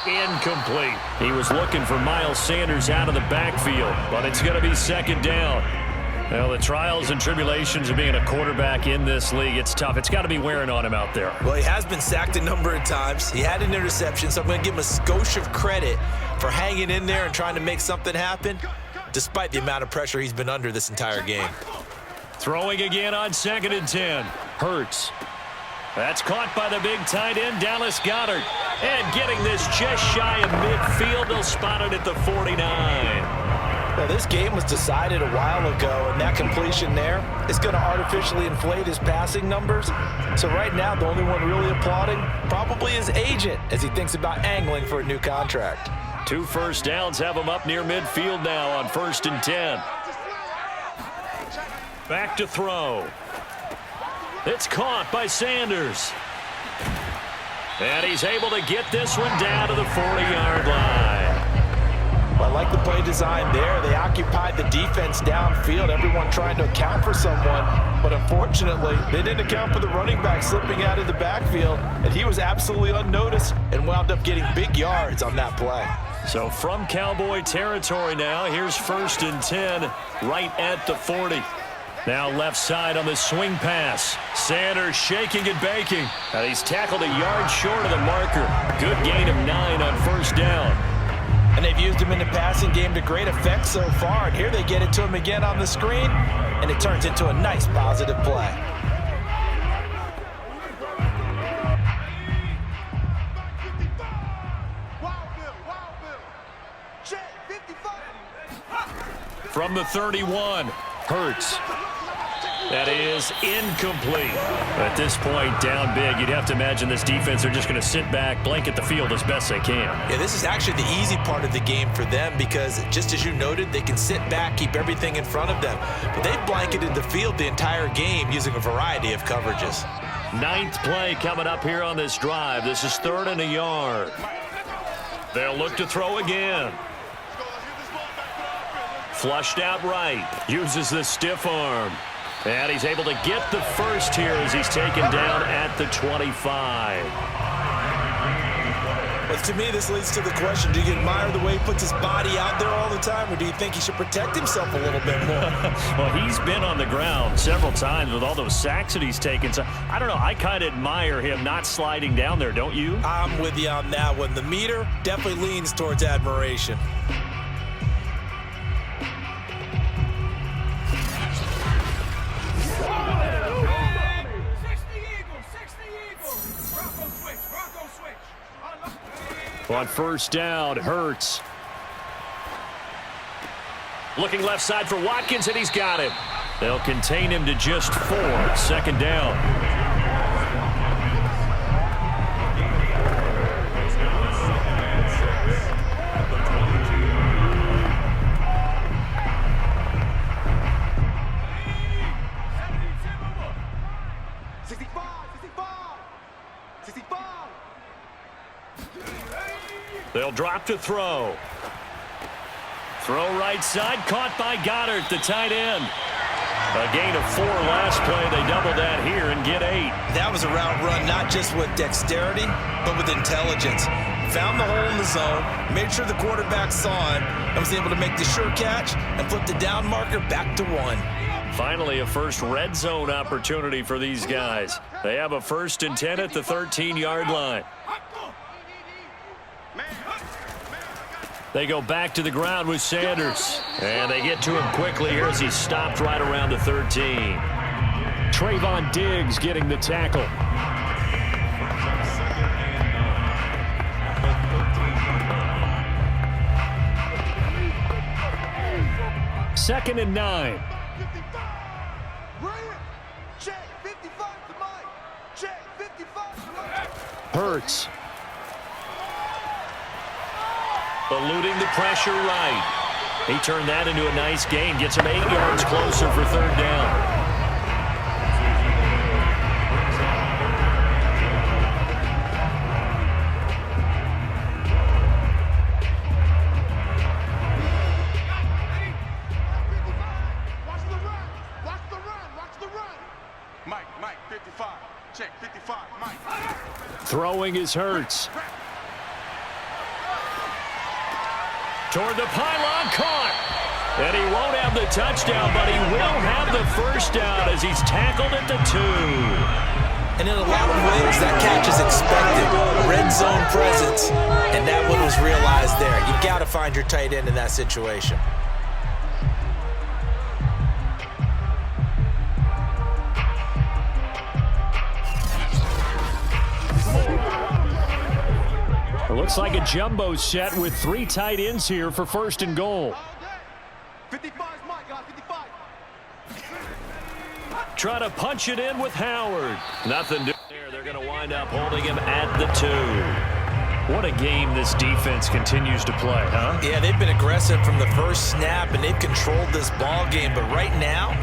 Incomplete. He was looking for Miles Sanders out of the backfield, but it's going to be 2nd down. Well, the trials and tribulations of being a quarterback in this league, it's tough. It's got to be wearing on him out there. Well, he has been sacked a number of times. He had an interception, so I'm going to give him a skosh of credit for hanging in there and trying to make something happen, despite the amount of pressure he's been under this entire game. Throwing again on 2nd and 10. Hurts. That's caught by the big tight end, Dallas Goedert. And getting this just shy of midfield, they'll spot it at the 49. Well, this game was decided a while ago, and that completion there is going to artificially inflate his passing numbers. So right now, the only one really applauding probably his agent as he thinks about angling for a new contract. 2 first downs have him up near midfield now on 1st and 10. Back to throw. It's caught by Sanders. And he's able to get this one down to the 40-yard line. Well, I like the play design there. They occupied the defense downfield, everyone trying to account for someone, but unfortunately, they didn't account for the running back slipping out of the backfield, and he was absolutely unnoticed and wound up getting big yards on that play. So from Cowboy territory now, here's 1st and 10 right at the 40. Now left side on the swing pass. Sanders shaking and baking. And he's tackled a yard short of the marker. Good gain of 9 on 1st down. And they've used him in the passing game to great effect so far. And here they get it to him again on the screen, and it turns into a nice positive play. From the 31, Hurts. That is incomplete. At this point, down big, you'd have to imagine this defense are just going to sit back, blanket the field as best they can. Yeah, this is actually the easy part of the game for them because, just as you noted, they can sit back, keep everything in front of them. But they've blanketed the field the entire game using a variety of coverages. 9th play coming up here on this drive. This is 3rd and a yard. They'll look to throw again. Flushed out right. Uses the stiff arm. And he's able to get the first here as he's taken down at the 25. But to me, this leads to the question, do you admire the way he puts his body out there all the time, or do you think he should protect himself a little bit more? Well, he's been on the ground several times with all those sacks that he's taken. So, I don't know, I kind of admire him not sliding down there, don't you? I'm with you on that one. The meter definitely leans towards admiration. On 1st down, Hurts. Looking left side for Watkins, and he's got him. They'll contain him to just 4. 2nd down. They'll drop to throw. Throw right side, caught by Goddard, the tight end. A gain of 4 last play. They double that here and get 8. That was a route run not just with dexterity, but with intelligence. Found the hole in the zone, made sure the quarterback saw him, and was able to make the sure catch and flip the down marker back to 1. Finally, a first red zone opportunity for these guys. They have a 1st and 10 at the 13-yard line. They go back to the ground with Sanders. And they get to him quickly here as he's stopped right around the 13. Trayvon Diggs getting the tackle. Second and 9. Hurts. Eluding the pressure right. He turned that into a nice gain. Gets him 8 yards closer for 3rd down. Watch the run. Mike, 55. Check, 55, Mike. Throwing is Hurts. Toward the pylon, caught. And he won't have the touchdown, but he will have the 1st down as he's tackled at the 2. And in a lot of ways, that catch is expected. Red zone presence, and that one was realized there. You've got to find your tight end in that situation. It looks like a jumbo set with 3 tight ends here for 1st and goal. 55 is Mike, guys, 55. Try to punch it in with Howard. Nothing to there. They're going to wind up holding him at the 2. What a game this defense continues to play, huh? Yeah, they've been aggressive from the first snap, and they've controlled this ball game. But right now,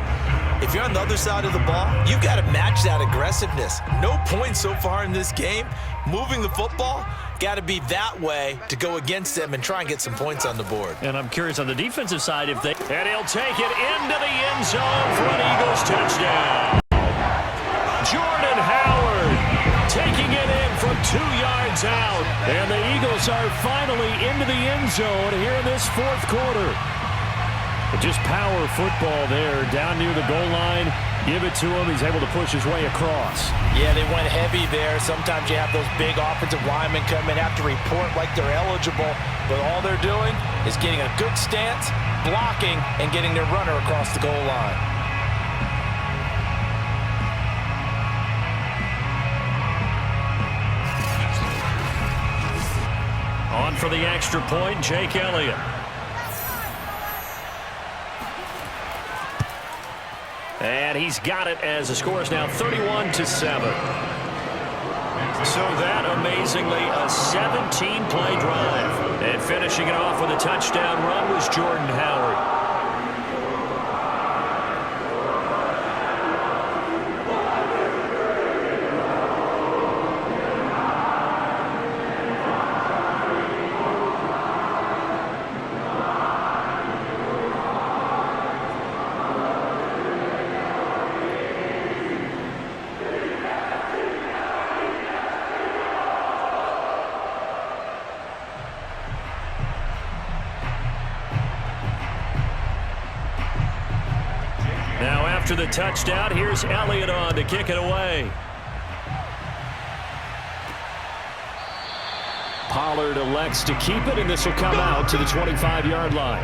if you're on the other side of the ball, you've got to match that aggressiveness. No points so far in this game. Moving the football, got to be that way to go against them and try and get some points on the board. And I'm curious on the defensive side if they... And he'll take it into the end zone for an Eagles touchdown. Jordan Howard taking it in from 2 yards out. And the Eagles are finally into the end zone here in this fourth quarter. Just power football there, down near the goal line. Give it to him. He's able to push his way across. Yeah, they went heavy there. Sometimes you have those big offensive linemen come in, have to report like they're eligible. But all they're doing is getting a good stance, blocking, and getting their runner across the goal line. On for the extra point, Jake Elliott. And he's got it as the score is now 31-7. So that, amazingly, a 17-play drive. And finishing it off with a touchdown run was Jordan Howard. After the touchdown, here's Elliott on to kick it away. Pollard elects to keep it, and this will come out to the 25-yard line.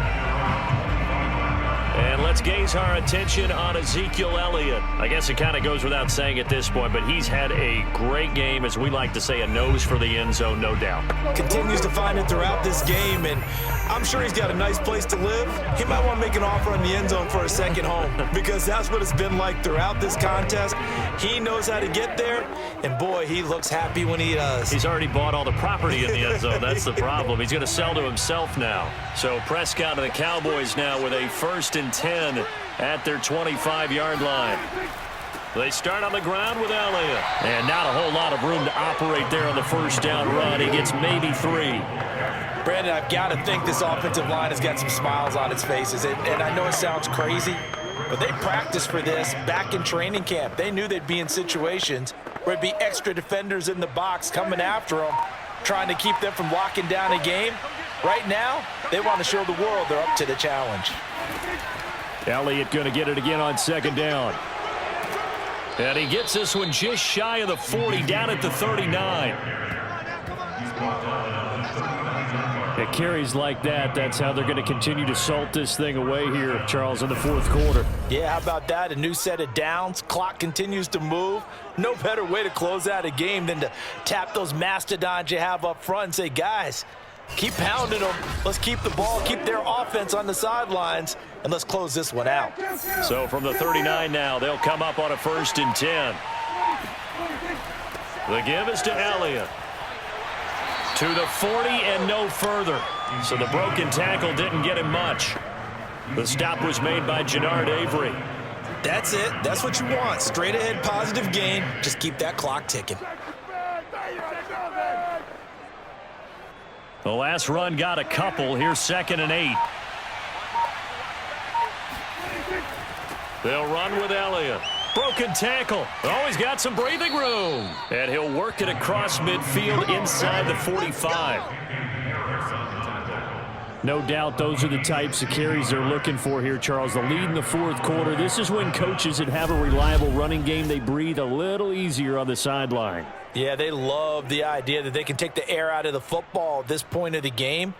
And let's gaze our attention on Ezekiel Elliott. I guess it kind of goes without saying at this point, but he's had a great game, as we like to say, a nose for the end zone, no doubt. Continues to find it throughout this game, and I'm sure he's got a nice place to live. He might want to make an offer on the end zone for a second home, because that's what it's been like throughout this contest. He knows how to get there, and boy, he looks happy when he does. He's already bought all the property in the end zone. That's the problem. He's going to sell to himself now. So Prescott and the Cowboys now with a 1st and 10 at their 25-yard line. They start on the ground with Elliott. And not a whole lot of room to operate there on the first down run. He gets maybe 3. Brandon, I've got to think this offensive line has got some smiles on its faces. And I know it sounds crazy, but they practiced for this back in training camp. They knew they'd be in situations where it'd be extra defenders in the box coming after them, trying to keep them from locking down a game. Right now, they want to show the world they're up to the challenge. Elliott going to get it again on 2nd down. And he gets this one just shy of the 40, down at the 39. It carries like that. That's how they're going to continue to salt this thing away here, Charles, in the fourth quarter. Yeah, how about that? A new set of downs. Clock continues to move. No better way to close out a game than to tap those mastodons you have up front and say, guys, keep pounding them. Let's keep the ball, keep their offense on the sidelines, and let's close this one out. So from the 39 now, they'll come up on a 1st and 10. The give is to Elliott. To the 40 and no further. So the broken tackle didn't get him much. The stop was made by Jannard Avery. That's it. That's what you want. Straight ahead positive gain. Just keep that clock ticking. The last run got a couple. Here's 2nd and 8. They'll run with Elliott. Broken tackle. Oh, he's got some breathing room. And he'll work it across midfield inside the 45. No doubt those are the types of carries they're looking for here, Charles. The lead in the fourth quarter. This is when coaches that have a reliable running game, they breathe a little easier on the sideline. Yeah, they love the idea that they can take the air out of the football at this point of the game.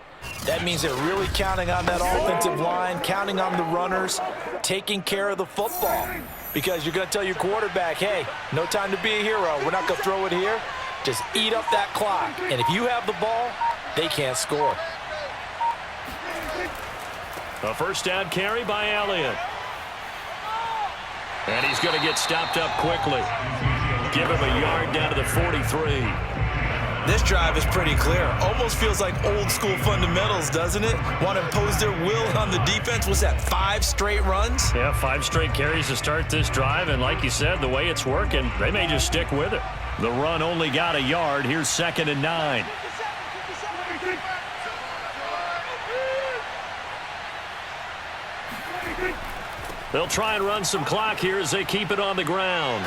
That means they're really counting on that offensive line, counting on the runners, taking care of the football. Because you're going to tell your quarterback, hey, no time to be a hero. We're not going to throw it here. Just eat up that clock. And if you have the ball, they can't score. A 1st down carry by Elliott. And he's going to get stopped up quickly. Give him a yard down to the 43. This drive is pretty clear. Almost feels like old school fundamentals, doesn't it? Want to impose their will on the defense. What's that, 5 straight runs? Yeah, 5 straight carries to start this drive, and like you said, the way it's working, they may just stick with it. The run only got a yard. Here's 2nd and 9. They'll try and run some clock here as they keep it on the ground.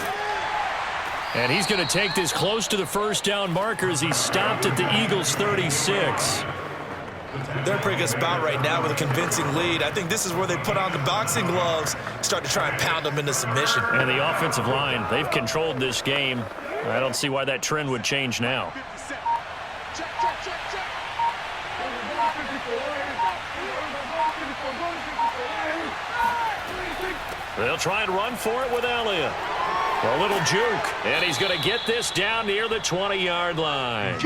And he's going to take this close to the first down marker as he's stopped at the Eagles' 36. They're in a pretty good spot right now with a convincing lead. I think this is where they put on the boxing gloves, start to try and pound them into submission. And the offensive line, they've controlled this game. I don't see why that trend would change now. They'll try and run for it with Elliott. A little juke, and he's going to get this down near the 20-yard line.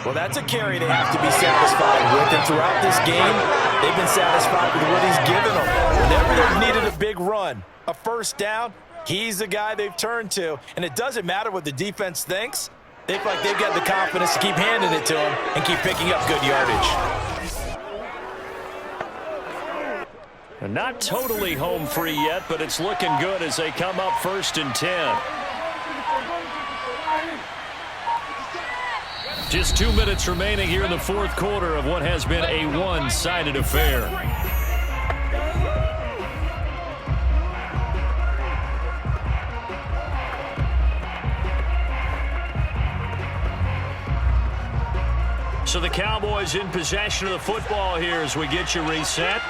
Well, that's a carry they have to be satisfied with, and throughout this game, they've been satisfied with what he's given them. Whenever they've needed a big run, a first down, he's the guy they've turned to, and it doesn't matter what the defense thinks. They feel like they've got the confidence to keep handing it to him and keep picking up good yardage. And not totally home free yet, but it's looking good as they come up 1st and 10. Just 2 minutes remaining here in the 4th quarter of what has been a one-sided affair. So the Cowboys in possession of the football here as we get you reset.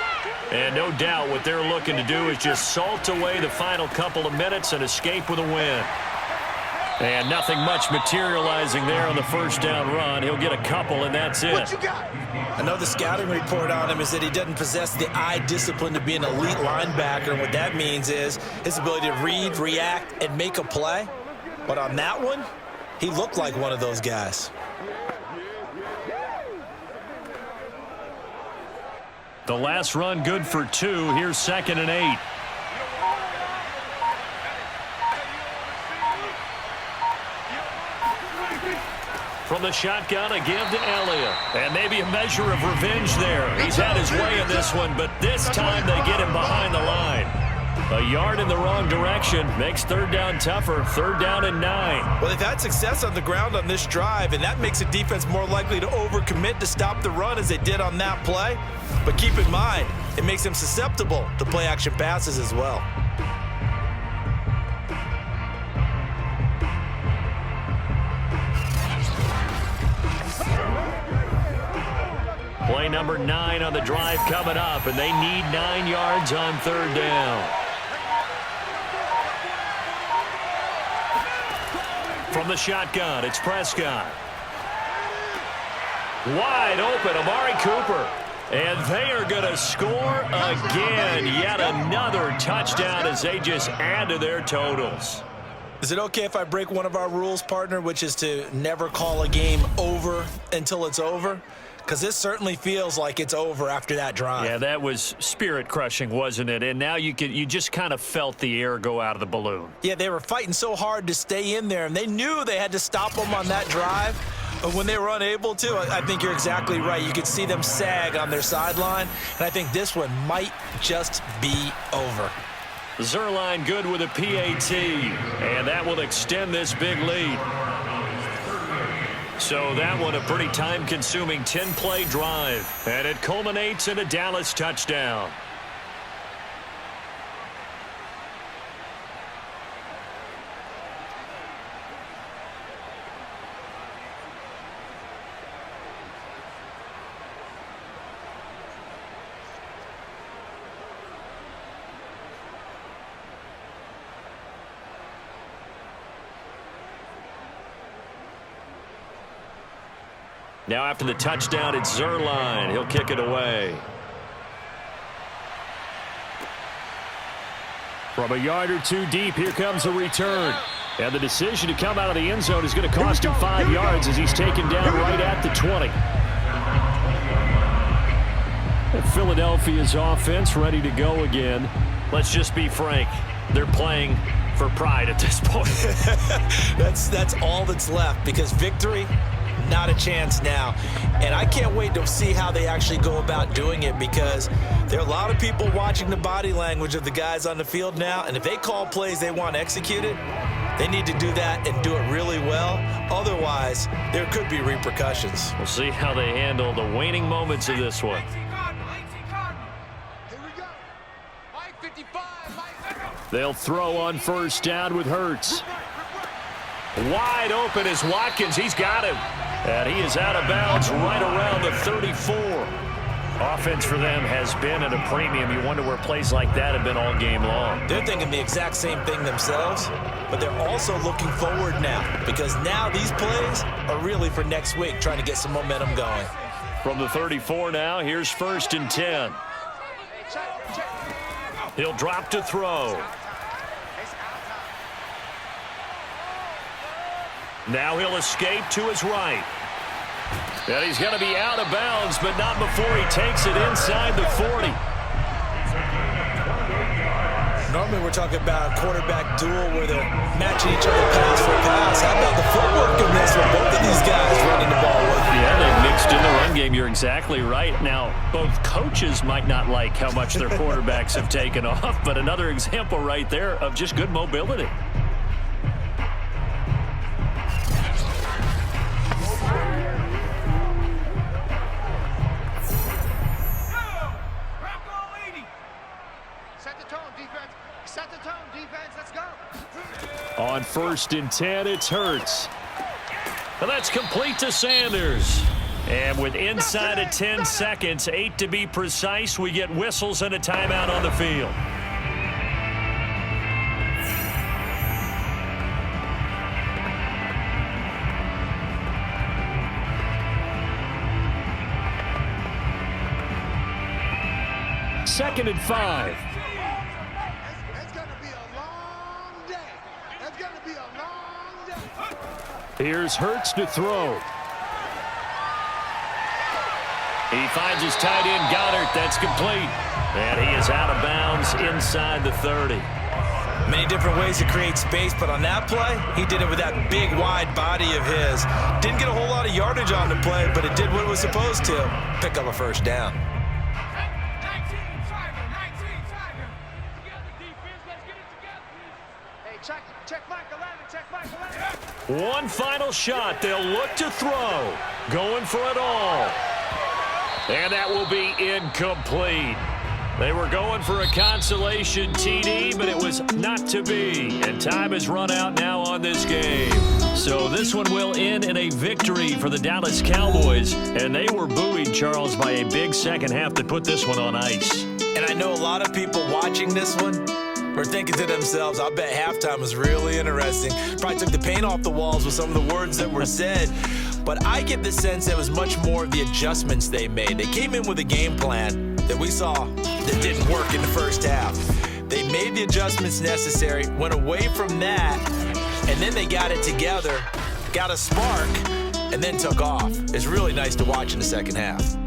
And no doubt what they're looking to do is just salt away the final couple of minutes and escape with a win. And nothing much materializing there on the first down run. He'll get a couple, and that's it. What you got? Another scouting report on him is that he doesn't possess the eye discipline to be an elite linebacker. And what that means is his ability to read, react, and make a play. But on that one, he looked like one of those guys. The last run good for 2. Here's 2nd and 8. From the shotgun, a give to Elliott. And maybe a measure of revenge there. He's had his way in this one, but this time they get him behind the line. A yard in the wrong direction makes 3rd down tougher. 3rd down and 9. Well, they've had success on the ground on this drive, and that makes the defense more likely to overcommit to stop the run as they did on that play. But keep in mind, it makes them susceptible to play-action passes as well. Play number 9 on the drive coming up, and they need 9 yards on 3rd down. From the shotgun, it's Prescott. Wide open, Amari Cooper. And they are going to score again. Yet another touchdown as they just add to their totals. Is it okay if I break one of our rules, partner, which is to never call a game over until it's over? Because this certainly feels like it's over after that drive. Yeah, that was spirit-crushing, wasn't it? And now you just kind of felt the air go out of the balloon. Yeah, they were fighting so hard to stay in there, and they knew they had to stop them on that drive. But when they were unable to, I think you're exactly right. You could see them sag on their sideline, and I think this one might just be over. Zuerlein good with a PAT, and that will extend this big lead. So that one a pretty time-consuming 10-play drive, and it culminates in a Dallas touchdown. Now after the touchdown, it's Zuerlein. He'll kick it away. From a yard or 2 deep, here comes a return. And the decision to come out of the end zone is going to cost him 5 yards as he's taken down right at the 20. And Philadelphia's offense ready to go again. Let's just be frank. They're playing for pride at this point. That's all that's left, because victory, not a chance now. And I can't wait to see how they actually go about doing it, because there are a lot of people watching the body language of the guys on the field now, and if they call plays they want executed, they need to do that and do it really well. Otherwise, there could be repercussions. We'll see how they handle the waning moments of this one. They'll throw on first down with Hurts. Wide open is Watkins. He's got him. And he is out of bounds right around the 34. Offense for them has been at a premium. You wonder where plays like that have been all game long. They're thinking the exact same thing themselves, but they're also looking forward now, because now these plays are really for next week, trying to get some momentum going. From the 34 now, here's 1st and 10. He'll drop to throw. Now he'll escape to his right. And he's going to be out of bounds, but not before he takes it inside the 40. Normally we're talking about a quarterback duel where they're matching each other pass for pass. How about the footwork in this one? Both of these guys running the ball with you. Yeah, they mixed in the run game. You're exactly right. Now, both coaches might not like how much their quarterbacks have taken off, but another example right there of just good mobility. On 1st and 10, it's Hurts. And that's complete to Sanders. And with inside of 10 seconds, 8 to be precise, we get whistles and a timeout on the field. Second and 5. Here's Hurts to throw. He finds his tight end, Goddard. That's complete. And he is out of bounds inside the 30. Many different ways to create space, but on that play, he did it with that big, wide body of his. Didn't get a whole lot of yardage on the play, but it did what it was supposed to. Pick up a first down. One final shot. They'll look to throw. Going for it all. And that will be incomplete. They were going for a consolation TD, but it was not to be. And time has run out now on this game. So this one will end in a victory for the Dallas Cowboys. And they were buoyed, Charles, by a big second half that put this one on ice. And I know a lot of people watching this one were thinking to themselves, I bet halftime was really interesting. Probably took the paint off the walls with some of the words that were said. But I get the sense that was much more of the adjustments they made. They came in with a game plan that we saw that didn't work in the first half. They made the adjustments necessary, went away from that, and then they got it together, got a spark, and then took off. It's really nice to watch in the second half.